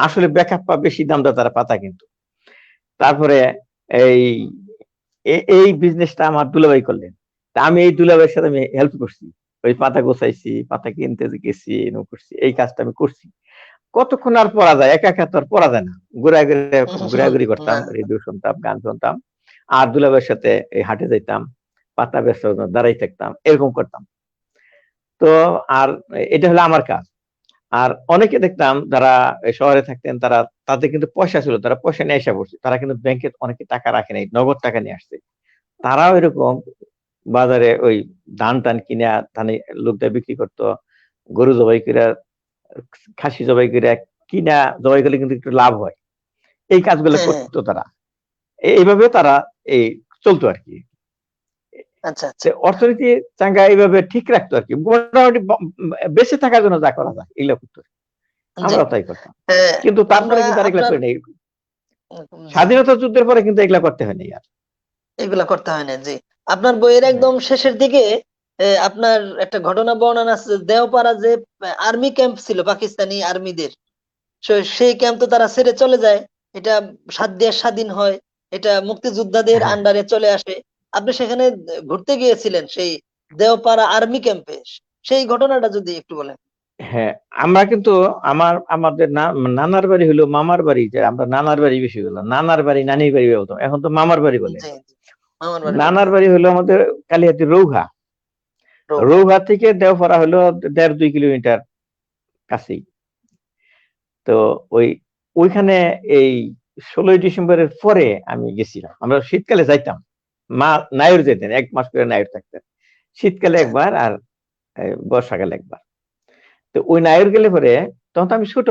আসলে বেকাপ্পা বেশি দামটা তারা পাতা কিন্তু। তারপরে এই এই বিজনেসটা আমার দুলাভাই করলেন। তা আমি এই দুলাভাইয়ের সাথে আমি হেল্প করছি, ওই পাতা গোছাইছি, পাতা কিনতে গেছি, করছি, এই কাজটা আমি করছি। কতক্ষণ আর পড়া যায়, একা একা তো আর পড়া যায় না। ঘোরাঘুরি করতাম, না। রেডিও শুনতাম, গান শুনতাম, আর দুলাভাইয়ের সাথে এই হাটে যাইতাম, পাতা বেচা দাঁড়াই থাকতাম, এরকম করতাম। তো আর এটা হলো আমার কাজ। আর অনেকে দেখতাম যারা শহরে থাকতেন, তাদের কিন্তু পয়সা ছিল, তারা পয়সা নিয়ে এসে পড়ছে, তারা কিন্তু ব্যাংকে অনেকে টাকা রাখে নাই, নগদ টাকা নিয়ে আসছে। তারাও এরকম বাজারে ওই ধান টান কিনে ধানে লোকদের বিক্রি করতো, গরু জবাই করে, খাসি জবাই করে, কিনা জবাই করলে কিন্তু একটু লাভ হয়, এই কাজগুলো হ্যাঁ হ্যাঁ। করতো তারা। এইভাবে তারা এই চলতো আর কি। আচ্ছা আচ্ছা। অর্থনীতি চাঙ্গা এইভাবে ঠিক রাখতো আর কি, মোটামুটি বেঁচে থাকার জন্য যা করা যায় এগুলো করতো। জি। আমরাও তাই করতাম, হ্যাঁ, কিন্তু আমরা তারপরে কিন্তু আর এগুলা আপনার করি নাই। জি জি, স্বাধীনতা যুদ্ধের পরে কিন্তু এগুলা করতে হয়নি আর। এগুলা করতে হয় না। জি, আপনার বইয়ের হ্যাঁ একদম শেষের দিকে আপনার একটা ঘটনা বর্ণনা আছে, দেওপাড়া যে আর্মি ক্যাম্প ছিল পাকিস্তানি আর্মিদের, সেই ক্যাম্প তো তারা ছেড়ে চলে যায়। এটা দেশ স্বাধীন হয়, এটা মুক্তিযোদ্ধাদের হ্যাঁ আন্ডারে চলে আসে। আপনি সেখানে ঘুরতে গিয়েছিলেন সেই দেওপাড়া আর্মি ক্যাম্পে, সেই ঘটনাটা যদি একটু বলেন। হ্যাঁ, আমরা কিন্তু আমাদের নানার বাড়ি হলো মামার বাড়ি, যে আমরা নানার বাড়ি বেশি বললাম, নানার বাড়ি নানির বাড়ি বলতাম, এখন তো মামার বাড়ি বলে। জি জি, মামার বাড়ি বলতে নানার হয়। বাড়ি হলো আমাদের কালিহাতি রৌঘা। রৌঘা। রৌঘা থেকে দেওপাড়া হলো 1.5-2 কিলোমিটার কাছেই। তো ওই ওইখানে এই 16ই ডিসেম্বরের পরে আমি গেছিলাম। আমরা শীতকালে যাইতাম, মা নায়র যেতেন, 1 মাস করে নায়র থাকতেন, শীতকালে আচ্ছা। একবার আর বর্ষাকালে একবার। তো ওই নায়র গেলে পরে, তখন তো আমি ছোট,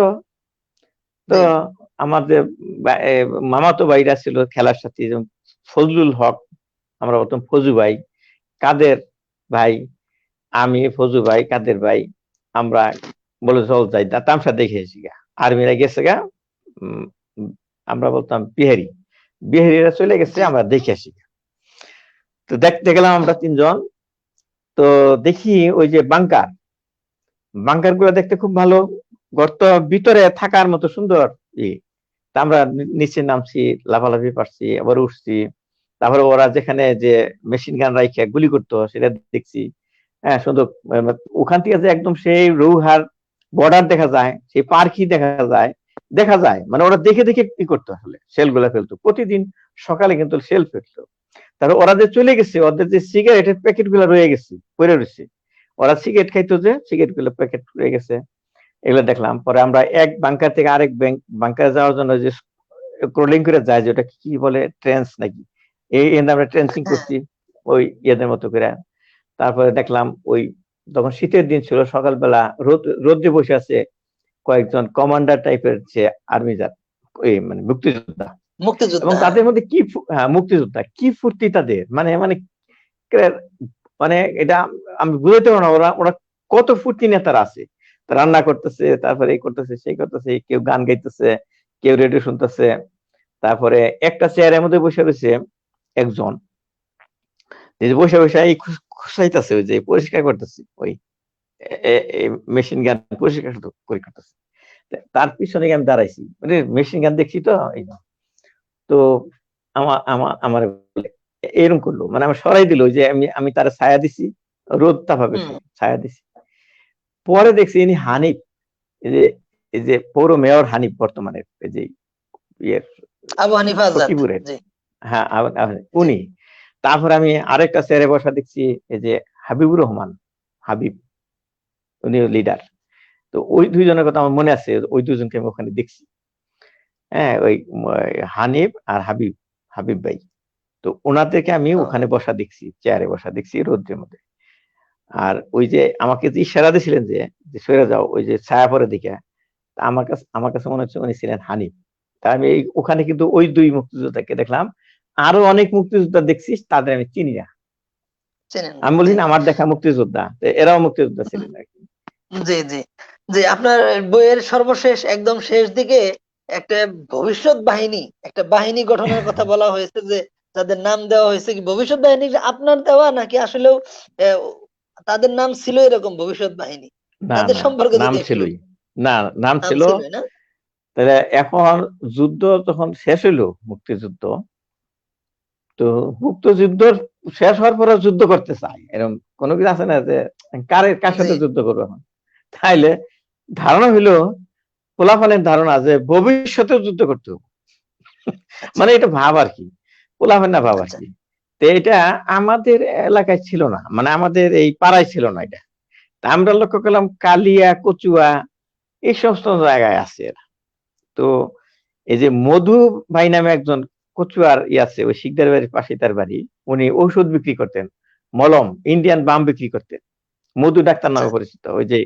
তো জি আমাদের মামাতো ভাইরা ছিল খেলার সাথে, যেমন ফজলুল হক, আমরা বলতাম ফজু ভাই, কাদের ভাই, আমি, ফজু ভাই, কাদের ভাই, আমরা বলে চল যাই তামসা দেখে এসি গা। আর্মিরা গেছে গা, উম, উম, আমরা বলতাম বিহারি, বিহারিরা চলে গেছে, জি। আমরা দেখে আসি। তো দেখতে গেলাম আমরা 3 জন। তো দেখি ওই যে বাংকার, বাংকার গুলো দেখতে খুব ভালো, গর্ত ভিতরে থাকার মতো সুন্দর। তা আমরা নিচে নামছি, লাফালাফি পারছি, আবার উঠছি। তারপরে ওরা যেখানে যে মেশিন গান রাইখে গুলি করতো সেটা দেখছি। হ্যাঁ, সুন্দর। ওখান থেকে যে একদম সেই রৌহার বর্ডার দেখা যায়, সেই পার্কি দেখা যায় মানে ওরা দেখে দেখে কি করতো, আসলে শেল গুলা ফেলতো প্রতিদিন সকালে, কিন্তু শেল ফেলতো। তারপর ওরা যে চলে গেছে, ওদের যে সিগারেটের প্যাকেট গুলা রয়ে গেছে, পড়ে রয়েছে। ওরা সিগারেট খাইতো, যে সিগারেট গুলো প্যাকেট রয়ে গেছে, এগুলো দেখলাম। পরে আমরা এক বাংকার থেকে আরেক বাংকারে যাওয়ার জন্য যে ক্রলিং করে যায়, যেটা কি বলে, ট্রেন্স নাকি, এই আমরা ট্রেন্সিং হ্যাঁ, করছি ওই ইয়েদের মতো করে। তারপরে দেখলাম ওই তখন শীতের দিন ছিল, সকালবেলা রোদ্রে বসে আছে কয়েকজন কমান্ডার টাইপের যে আর্মি যান, ওই মানে মুক্তিযোদ্ধা। এবং মুক্তিযোদ্ধা। তাদের মধ্যে কি হ্যাঁ, মুক্তিযোদ্ধা, কি ফুর্তি তাদের, মানে মানে মানে এটা আমি বুঝাতে পারবো না। ওরা ওরা কত ফুর্তি নিয়ে তারা আছে। রান্না করতেছে, তারপরে এই করতেছে, সেই করতেছে, কেউ গান গাইতেছে, কেউ রেডিও শুনতেছে। তারপরে একটা চেয়ারের মধ্যে বসে রয়েছে একজন, যে বসে বসে এই খুসাইতেছে, ওই যে পরিষ্কার করতেছে, ওই মেশিন গান পরিষ্কার করতেছে। তার পিছনে আমি দাঁড়াইছি, মানে মেশিন গান দেখছি তো এই না। তো আমার এরকম করলো, মানে আমার সরাই দিল, যে আমি তার ছায়া দিছি, রোদ তাপা বেশি, ছায়া দিছি। পরে দেখছি ইনি হানিফ, এই যে পৌর মেয়র হানিফ, বর্তমানে এই যে ইয়ের আবু হানিফা আজাদ। সখীপুরের। জি, হ্যাঁ, জি। উনি। তারপর আমি আরেকটা চেয়ারে বসা দেখছি, এই যে হাবিবুর রহমান, হাবিব, উনি লিডার। তো ওই দুইজনের কথা আমার মনে আছে, ওই দুজনকে আমি ওখানে দেখছি। হ্যাঁ, ওই হানিফ আর হাবিব ভাই। তো ওনাদেরকে আমি ও, ওখানে বসা দেখছি, চেয়ারে বসা দেখছি রোদ্রের মধ্যে। আর ওই যে আমাকে যে ইশারা দিয়েছিলেন যে সরে যাও, ওই যে ছায়া পরে দিকে, আমার কাছে মনে হচ্ছে উনি ছিলেন হানিফ। তা আমি ওখানে কিন্তু ওই দুই মুক্তিযোদ্ধাকে দেখলাম। আরো অনেক মুক্তিযোদ্ধা দেখছি, তাদের আমি চিনি না। চেনেন না। আমি জি, বলছি না, আমার দেখা মুক্তিযোদ্ধা, তো এরাও মুক্তিযোদ্ধা ছিলেন আর কি। জি, জি, জি। আপনার বইয়ের সর্বশেষ একদম শেষ দিকে একটা ভবিষ্যৎ বাহিনী, একটা বাহিনী গঠনের কথা বলা হয়েছে, যে যাদের নাম দেওয়া হয়েছে কি ভবিষ্যৎ বাহিনী আপনার দেওয়া, নাকি আসলেও আহ, তাদের নাম ছিল এরকম ভবিষ্যৎ বাহিনী? না, তাদের না, সম্পর্কে নাম যদি একটু। ছিলই। না, নাম নাম ছিল। ছিলই না? তাহলে এখন যুদ্ধ যখন শেষ হইলো, মুক্তিযুদ্ধ, তো মুক্তিযুদ্ধ শেষ হওয়ার পরে যুদ্ধ করতে চায়, এরকম কোনো কিছু আছে না, যে কার জি, সাথে যুদ্ধ করবো এখন। তাইলে ধারণা হইলো, পোলাপানের ধারণা যে ভবিষ্যতে যুদ্ধ করতে হবে। আচ্ছা, মানে এটা ভাব আর কি, পোলাপানের ভাব আর আচ্ছা। কি। তো এটা আমাদের এলাকায় ছিল না, মানে আমাদের এই পাড়ায় ছিল না এটা। তা আমরা লক্ষ্য করলাম কালিয়া, কচুয়া, এই সমস্ত জায়গায় আছে এরা। তো এই যে মধু ভাই নামে একজন কচুয়ার আছে, ওই শিকদার বাড়ির পাশে তার বাড়ি। উনি ঔষধ বিক্রি করতেন, মলম, ইন্ডিয়ান বাম বিক্রি করতেন, মধু ডাক্তার আচ্ছা, নামে পরিচিত, ওই যে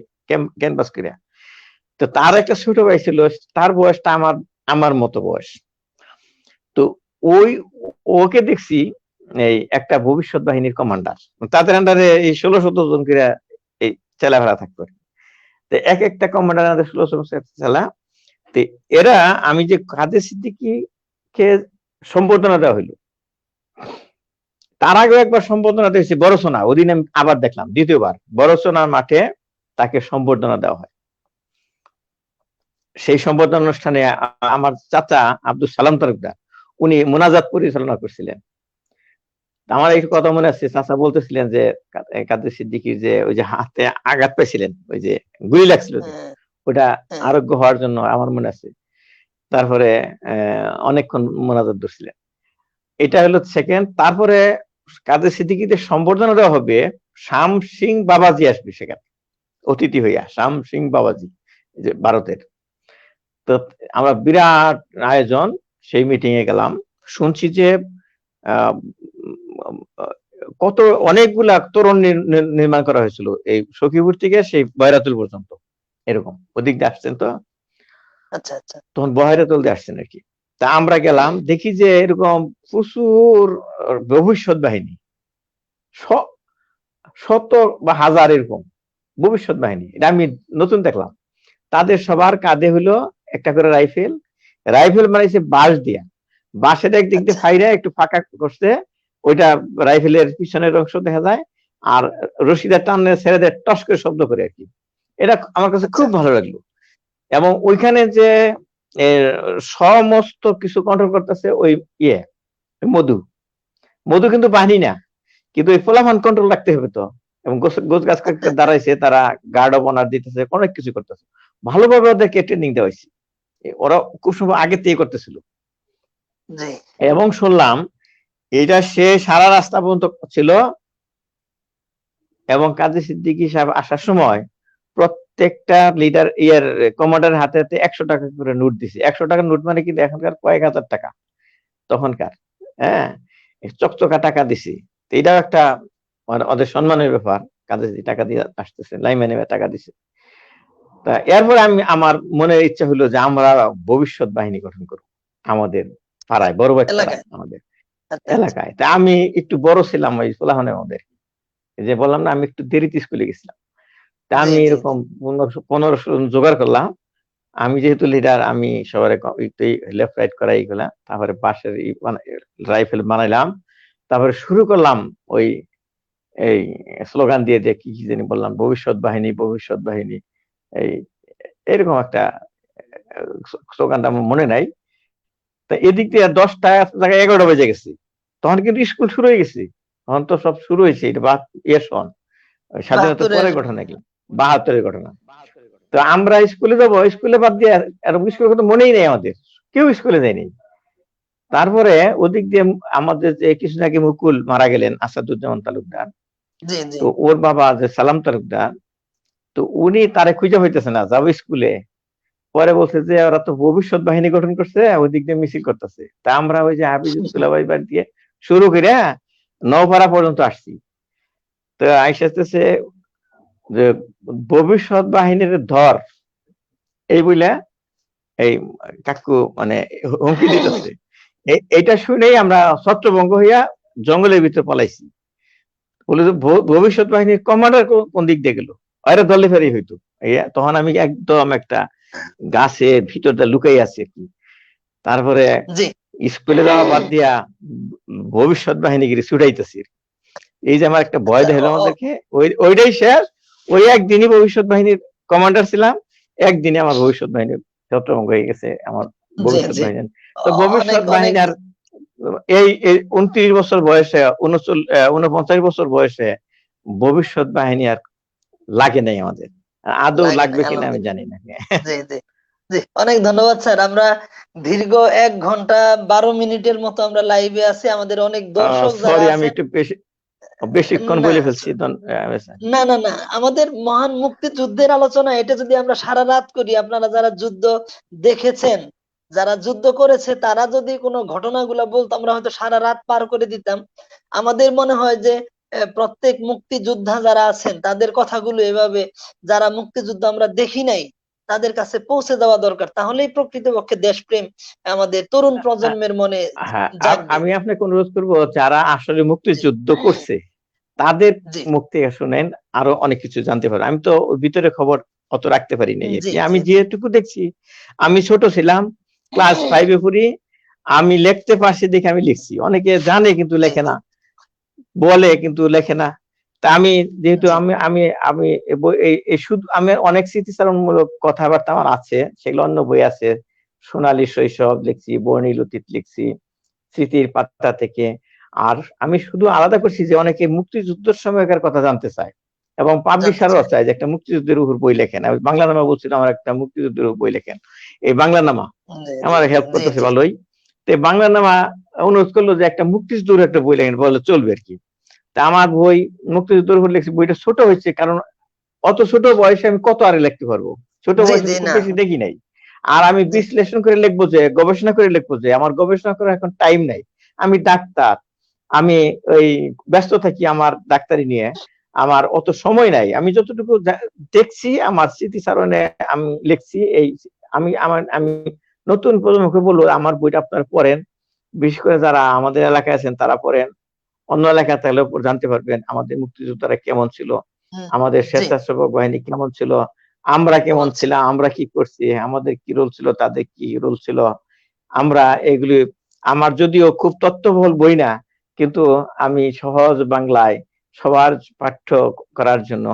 ক্যানভাস করিয়া। তো তার আচ্ছা। একটা ছোট ভাই ছিল, তার বয়সটা আমার আমার মতো বয়স। তো ওই ওকে দেখছি এই একটা ভবিষ্যৎ বাহিনীর কমান্ডার, তাদের আন্ডারে এই 16-17 জন করে এই ছেলেবেলা থাকতো। তো এক একটা কমান্ডার আন্ডারে 16 ছেলা। তো এরা, আমি যে কাদের সিদ্দিকীকে সম্বর্ধনা দেওয়া হইলো, তার আগেও একবার সম্বর্ধনা দিয়েছি বড়সোনা, ওদিন আমি আবার দেখলাম দ্বিতীয়বার বড়সোনার মাঠে তাকে সম্বর্ধনা দেওয়া হয়। সেই সম্বর্ধনা অনুষ্ঠানে আমার চাচা আব্দুল সালাম তালুকদার, উনি মোনাজাত পরিচালনা করছিলেন। আমার এই কথা মনে আছে, চাচা বলতেছিলেন যে কাদের সিদ্দিকীর যে ওই যে হাতে আঘাত পাইছিলেন, ওই যে গুলি লাগছিল, যে হ্যাঁ, ওটা হ্যাঁ। আরোগ্য হওয়ার জন্য আমার মনে আছে। তারপরে অনেকক্ষণ মোনাজাত ধরছিলেন। এটা হলো সেকেন্ড। তারপরে কাদের সিদ্দিকীদের সম্বর্ধনা দেওয়া হবে, শাম সিং বাবাজি আসবে সেখানে অতিথি হইয়া, শাম সিং বাবাজি, যে ভারতের। তো আমরা বিরাট আয়োজন, সেই মিটিং এ গেলাম। শুনছি যে আহ, কত অনেকগুলা তোরণ নির্মাণ করা হয়েছিল এই সখীপুর থেকে সেই বয়রাতুল পর্যন্ত, এরকম ওদিক দিয়ে আসছেন তো, আচ্ছা, আচ্ছা। তখন বয়রাতুল দিয়ে আসছেন আর কি। তা আমরা গেলাম, দেখি যে এরকম প্রচুর ভবিষ্যৎ বাহিনী, শত বা হাজার এরকম ভবিষ্যৎ বাহিনী। এটা আমি নতুন দেখলাম। তাদের সবার কাঁধে হলো একটা করে রাইফেল। রাইফেল বানাইছে বাঁশ দিয়া, বাঁশের একদিক দিয়ে আচ্ছা, ফাইরা একটু ফাঁকা করছে, ওইটা রাইফেলের পিছনের অংশ দেখা যায়। আর রশিদের টানে ছেড়ে দেয়, টস করে শব্দ করে আর কি। এটা আমার কাছে আচ্ছা। খুব ভালো লাগলো। এবং ওইখানে যে এর সমস্ত কিছু কন্ট্রোল করতেছে ওই ইয়ে মধু। মধু কিন্তু বাহিনী না, কিন্তু ওই ফলাফান কন্ট্রোল রাখতে হবে তো। এবং গোছ গাছ আচ্ছা, দাঁড়াইছে, তারা গার্ড অফ অনার দিতেছে, অনেক কিছু করতেছে, ভালোভাবে ওদেরকে ট্রেনিং দেওয়া হয়েছে। ওরা খুব সময় আগে থেকে করতেছিল। জি এবং শুনলাম এটা সে সারা রাস্তা পর্যন্ত ছিল, এবং কাজী সিদ্দিকী সাহেব আসার সময় প্রত্যেকটা লিডার কমান্ডারের হাতে হাতে 100 টাকা করে নোট দিছে। 100 টাকার নোট মানে কিন্তু এখনকার কয়েক হাজার টাকা, তখনকার। হ্যাঁ, চকচকা টাকা দিছি। তো এটাও একটা মানে ওদের সম্মানের ব্যাপার। কাজে টাকা দিয়ে আসতেছে, লাইম্যানে টাকা দিছে। তা এরপরে আমার মনের ইচ্ছা হলো যে আমরা ভবিষ্যৎ বাহিনী গঠন করব আমাদের পাড়ায়, বড় ভাই পাড়ায়, এলাকায়। আমাদের আচ্ছা আচ্ছা। এলাকায়। তা আমি একটু বড় ছিলাম ওই পোলাহানের মধ্যে, যে বললাম না আমি একটু দেরিতে স্কুলে গেছিলাম। তা জি আমি জি এরকম 1500 জোগাড় করলাম। আমি যেহেতু লিডার, আমি সবার লেফট রাইট করা এইগুলা, তারপরে পাশের রাইফেল বানাইলাম, তারপরে শুরু করলাম ওই এই স্লোগান দিয়ে, যে কি কি জানি বললাম, ভবিষ্যৎ বাহিনী, ভবিষ্যৎ বাহিনী, এই এরকম একটা স্লোগানটা আমার মনে নাই। তা এদিক দিয়ে 10টা জায়গায় 11টা বেজে গেছে, তখন কিন্তু স্কুল শুরু হয়ে গেছে। তখন তো সব শুরু হয়েছে, এটা সন স্বাধীনতার 72-এর। পরের ঘটনা, কি 72-এর ঘটনা। তো আমরা স্কুলে যাবো, স্কুলে বাদ দিয়ে এরকম স্কুলের কথা মনেই নেই আমাদের, কেউ স্কুলে যায়নি। তারপরে ওদিক দিয়ে আমাদের যে কিছুদিন আগে মুকুল মারা গেলেন, আসাদুজ্জামান তালুকদার, জি জি। তো ওর বাবা যে সালাম তালুকদার, তো উনি তারে খুঁজে হইতেছে না, যাবো স্কুলে। পরে বলছে যে ওরা তো ভবিষ্যৎ বাহিনী গঠন করছে, ওই দিক দিয়ে মিছিল করতেছে। তা আমরা ওই যে হাফিজুল দুলাভাই বাড়ি দিয়ে শুরু করে নওপাড়া পর্যন্ত আসছি। তো আইসাতেছে যে ভবিষ্যৎ বাহিনীর ধর, এই বইলা এই কাকু মানে হুমকি দিতেছে। এইটা শুনেই আমরা ছত্রভঙ্গ হইয়া জঙ্গলের ভিতরে পলাইছি। বলে যে ভবিষ্যৎ বাহিনীর কমান্ডার কোন দিক দিয়ে গেল, আরে দলে ফেরি হইতো। তখন আমি একদম একটা গাছের ভিতরটা লুকাই আছি আর কি। তারপরে জি। স্কুলে যাওয়া বাদ দিয়া ভবিষ্যৎ বাহিনীগিরি ছুটাইতেছি। এই যে আমার একটা ভয় আচ্ছা দেখালো আমাদেরকে, ওইটাই শেষ। ওই একদিনই ভবিষ্যৎ বাহিনীর কমান্ডার ছিলাম, একদিনে আমার ভবিষ্যৎ বাহিনীর ছত্রভঙ্গ হয়ে গেছে আমার জি ভবিষ্যৎ জি। বাহিনী। তো অনেক ভবিষ্যৎ অনেক। বাহিনী আর এই 29 বছর বয়সে, 49 বছর বয়সে ভবিষ্যৎ বাহিনী আর লাগে নাই আমাদের। আদৌ লাগে না, লাগবে কিনা আমি আলহামদুলিল্লাহ। জানি না। জি জি। জি, অনেক ধন্যবাদ স্যার। আমরা দীর্ঘ 1 ঘন্টা 12 মিনিটের মতো আমরা লাইভে আছি। আমাদের অনেক দর্শক যারা সরি, আমি আছেন। একটু বেশিক্ষণ না বলে ফেলছি। না না না, আমাদের মহান মুক্তিযুদ্ধের আলোচনা, এটা যদি আমরা সারা রাত করি, আপনারা যারা যুদ্ধ দেখেছেন, যারা যুদ্ধ করেছে, তারা যদি কোনো ঘটনাগুলো বলতো, আমরা হয়তো সারা রাত পার করে দিতাম। আমাদের মনে হয় যে প্রত্যেক মুক্তিযোদ্ধা যারা আছেন তাদের কথাগুলো এভাবে, যারা মুক্তিযুদ্ধ আমরা দেখি নাই, তাদের কাছে পৌঁছে দেওয়া দরকার। তাহলেই প্রকৃতপক্ষে দেশপ্রেম আমাদের তরুণ প্রজন্মের মনে হ্যাঁ, জাগবে। আমি আপনাকে অনুরোধ করবো, যারা আসলে মুক্তিযুদ্ধ করছে তাদের জি মুখ থেকে শুনেন, আরো অনেক কিছু জানতে পারো। আমি তো ভিতরে খবর অত রাখতে পারি না। জি আমি জি জি। যেটুকু দেখছি, আমি ছোট ছিলাম, ক্লাস 5-এ পড়ি, আমি লিখতে পারছি দেখে আমি লিখছি। অনেকে জানে কিন্তু জি লেখে জি না, বলে কিন্তু লেখে না। তা আমি যেহেতু জি। আমি আমি আমি এই শুধু আমি অনেক স্মৃতিচারণমূলক কথাবার্তা আমার আছে, সেগুলো অন্য বই আছে। সোনালী শৈশব লিখছি, বর্ণিল অতীত লিখছি, স্মৃতির পাতা থেকে। আর আমি শুধু আলাদা করছি যে অনেকে মুক্তিযুদ্ধের সময়কার কথা জানতে চায়, এবং জানতে পাবলিশারও চাই। চায় যে একটা মুক্তিযুদ্ধের উপর বই লেখেন। আমি বাংলা নামা বলছিলাম, আমার একটা মুক্তিযুদ্ধের উপর বই লেখেন। এই বাংলা নামা জি জি আমার হেল্প জি করতেছে জি। ভালোই। তো বাংলা নামা অনুরোধ করলো যে একটা মুক্তিযুদ্ধের একটা বই লেখেন, বলে চলবে আর কি। তা আমার বই মুক্তিযুদ্ধের উপর লিখছি। বইটা ছোট হয়েছে, কারণ অত ছোট বয়সে আমি কত আরে লিখতে পারবো, ছোট জি বয়সে জি। তো খুব না। বেশি দেখি নাই। আর আমি জি বিশ্লেষণ করে লিখবো, যে গবেষণা করে লিখবো, যে আমার গবেষণা করার এখন টাইম নাই। আমি ডাক্তার, আমি ওই ব্যস্ত থাকি আমার ডাক্তারি নিয়ে, আমার অত সময় নাই। আমি যতটুকু দেখছি আমার স্মৃতিচারণে আমি লিখছি। আমি নতুন প্রজন্মকে বলবো, আমার বইটা আপনারা পড়েন, বিশেষ করে যারা আমাদের এলাকায় আছেন তারা পড়েন। অন্য এলাকায় তাহলে জানতে পারবেন আমাদের মুক্তিযোদ্ধারা কেমন ছিল, হুম, আমাদের জি। স্বেচ্ছাসেবক বাহিনী কেমন ছিল, আমরা কেমন কেমন ছিল? ছিলাম, আমরা কি করছি, আমাদের কি রোল ছিল, তাদের কি রোল ছিল। আমরা এগুলি, আমার যদিও খুব তথ্যবহুল বই না, কিন্তু আমি সহজ বাংলায় সবার পাঠ্য করার জন্য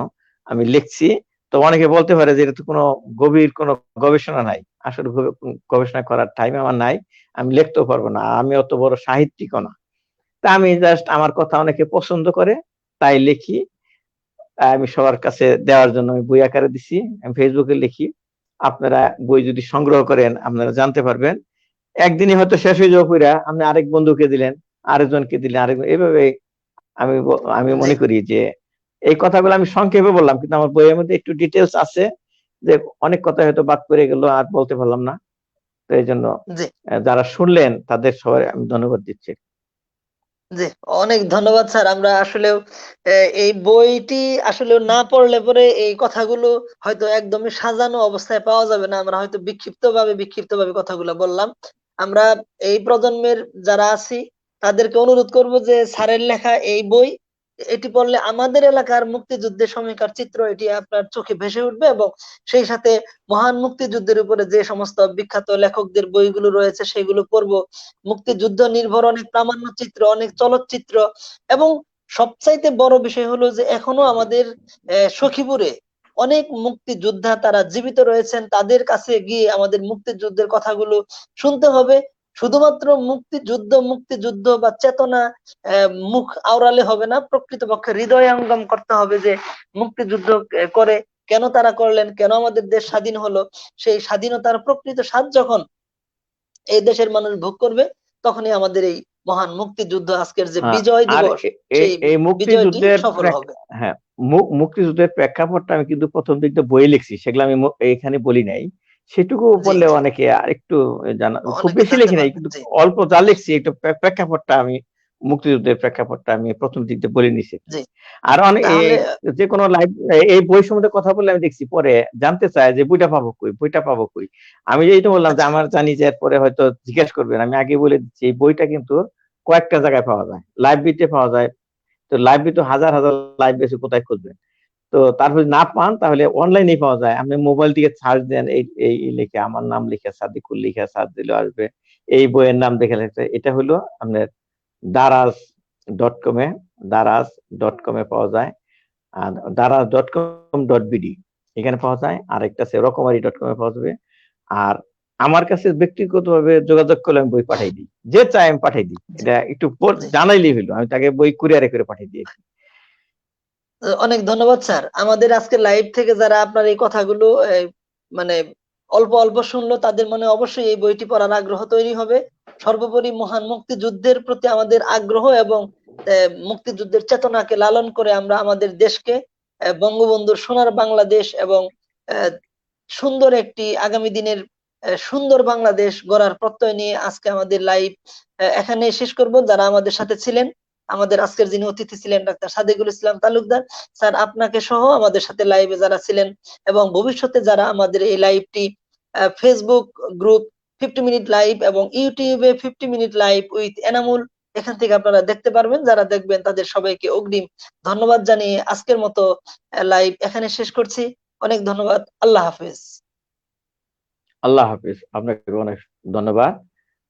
আমি লিখছি। তো অনেকে বলতে পারে যে এটা তো কোনো গভীর কোনো গবেষণা নাই। আসলে গবেষণা করার টাইম আমার নাই, আমি লিখতেও পারবো না, আমি অত বড় সাহিত্যিকও না। তা আমি জাস্ট আমার কথা অনেকে পছন্দ করে তাই লিখি। আমি সবার কাছে দেওয়ার জন্য আমি বই আকারে দিছি, আমি ফেসবুকে লিখি। আপনারা বই যদি সংগ্রহ করেন আপনারা জানতে পারবেন। একদিনই হয়তো শেষ হয়ে যাওয়া পড়া আপনি আরেক বন্ধুকে দিলেন, আরেকজনকে দিলেন, এইভাবে আমি জি মনে করি যে এই কথাগুলো আমি সংক্ষেপে বললাম, কিন্তু আমার বইয়ের মধ্যে একটু ডিটেলস আছে, যে অনেক কথা হয়তো বাদ পড়ে গেল আর বলতে পারলাম না। তো এই জন্য জি যারা শুনলেন তাদের সবাই আমি ধন্যবাদ দিচ্ছি। জি অনেক ধন্যবাদ স্যার। আমরা আসলেও এই বইটি আসলে না পড়লে পরে এই কথাগুলো হয়তো একদমই সাজানো অবস্থায় পাওয়া যাবে না। আমরা হয়তো বিক্ষিপ্তভাবে কথাগুলো বললাম। আমরা এই প্রজন্মের যারা আছি তাদেরকে অনুরোধ করব যে স্যারের লেখা এই বই এটি পড়লে আমাদের এলাকার মুক্তিযুদ্ধের সময়কার চিত্র এটি আপনার চোখে ভেসে উঠবে, এবং সেই সাথে মহান মুক্তিযুদ্ধের উপরে যে সমস্ত বিখ্যাত লেখকদের বইগুলো রয়েছে সেগুলো পড়বো। মুক্তিযুদ্ধ নির্ভর অনেক প্রামাণ্য চিত্র, অনেক চলচ্চিত্র, এবং সবচাইতে বড় বিষয় হলো যে এখনো আমাদের সখীপুরে অনেক মুক্তিযোদ্ধা তারা জীবিত রয়েছেন। তাদের কাছে গিয়ে আমাদের মুক্তিযুদ্ধের কথাগুলো শুনতে হবে। শুধুমাত্র মুক্তিযুদ্ধ বা চেতনা মুখ আওড়ালে হবে না, প্রকৃতপক্ষে হৃদয়ঙ্গম করতে হবে যে মুক্তিযুদ্ধ করে কেন তারা করলেন, কেন আমাদের দেশ স্বাধীন হলো। সেই স্বাধীনতার প্রকৃত স্বাদ যখন এই দেশের মানুষ ভোগ করবে তখনই আমাদের এই মহান মুক্তিযুদ্ধ আজকের যে বিজয় আর দিবস সেই এই বিজয়টি মুক্তিযুদ্ধের সফল হবে। হ্যাঁ, মুক্তিযুদ্ধের প্রেক্ষাপটটা আমি কিন্তু প্রথম দিকটা বই লিখছি, সেগুলো আমি এখানে বলি নাই। সেটুকু জি বললে জি অনেকে আর একটু জানা, খুব অনেকে বেশি জানতে লিখি নাই, পারবেন। কিন্তু জি অল্প যা লিখছি একটু প্রেক্ষাপটটা আমি, মুক্তিযুদ্ধের প্রেক্ষাপটটা আমি প্রথম দিক দিয়ে বলে নিছি। জি আর অনেক তাহলে যে কোনো লাইভ এই বই সম্বন্ধে কথা বললে আমি দেখছি পরে জানতে চায় যে বইটা পাবো কই। আমি যেটা বললাম যে আচ্ছা আমার জানি যে পরে হয়তো জিজ্ঞেস করবেন, আমি আগে বলে দিচ্ছি এই বইটা কিন্তু কয়েকটা জায়গায় পাওয়া যায়, লাইব্রেরিতে পাওয়া যায়। তো লাইব্রেরি তো হাজার হাজার লাইব্রেরি আছে, কোথায় খুঁজবেন? তো তারপর না পান তাহলে অনলাইনে পাওয়া যায়, আপনি মোবাইল থেকে সার্চ দেন, এই লিখে আমার নাম লিখে সাদিকুল লিখে সার্চ দিলে আসবে, এই বইয়ের নাম দেখে লিখতে, এটা হলো আপনার দারাজ.com দারাজ.com পাওয়া যায়। আর daraz.com.bd এখানে পাওয়া যায়। আর একটা আছে রকমারি.com পাওয়া যাবে। আর আমার কাছে ব্যক্তিগতভাবে যোগাযোগ করলে আমি বই পাঠাই দিই, যে চাই আমি পাঠাই দিই। জি এটা একটু জি জানাইলেই হলো, আমি তাকে বই কুরিয়ারে করে পাঠিয়ে দিই। অনেক ধন্যবাদ স্যার। আমাদের আজকে লাইভ থেকে যারা আপনার এই কথাগুলো মানে অল্প অল্প শুনলো তাদের মনে অবশ্যই এই বইটি পড়ার আগ্রহ তৈরি হবে। সর্বোপরি মহান মুক্তিযুদ্ধের প্রতি আমাদের আগ্রহ এবং মুক্তিযুদ্ধের চেতনাকে লালন করে আমরা আমাদের দেশকে বঙ্গবন্ধুর সোনার বাংলাদেশ এবং আহ, সুন্দর একটি আগামী দিনের সুন্দর বাংলাদেশ গড়ার প্রত্যয় নিয়ে আজকে আমাদের লাইভ এখানে শেষ করব। যারা আমাদের সাথে ছিলেন, আমাদের আজকের যিনি অতিথি ছিলেন ডাক্তার সাদেকুল ইসলাম তালুকদার স্যার, আপনাকে সহ আমাদের সাথে লাইভে যারা ছিলেন এবং ভবিষ্যতে যারা আমাদের এই লাইভটি ফেসবুক গ্রুপ 50 মিনিট লাইভ এবং ইউটিউবে 50 মিনিট লাইভ উইথ এনামুল, এখান থেকে আপনারা দেখতে পারবেন। যারা দেখবেন তাদের সবাইকে অগ্রিম ধন্যবাদ জানিয়ে আজকের মতো লাইভ এখানে শেষ করছি। অনেক ধন্যবাদ। আল্লাহ হাফেজ। আল্লাহ হাফিজ, আপনাকে অনেক ধন্যবাদ।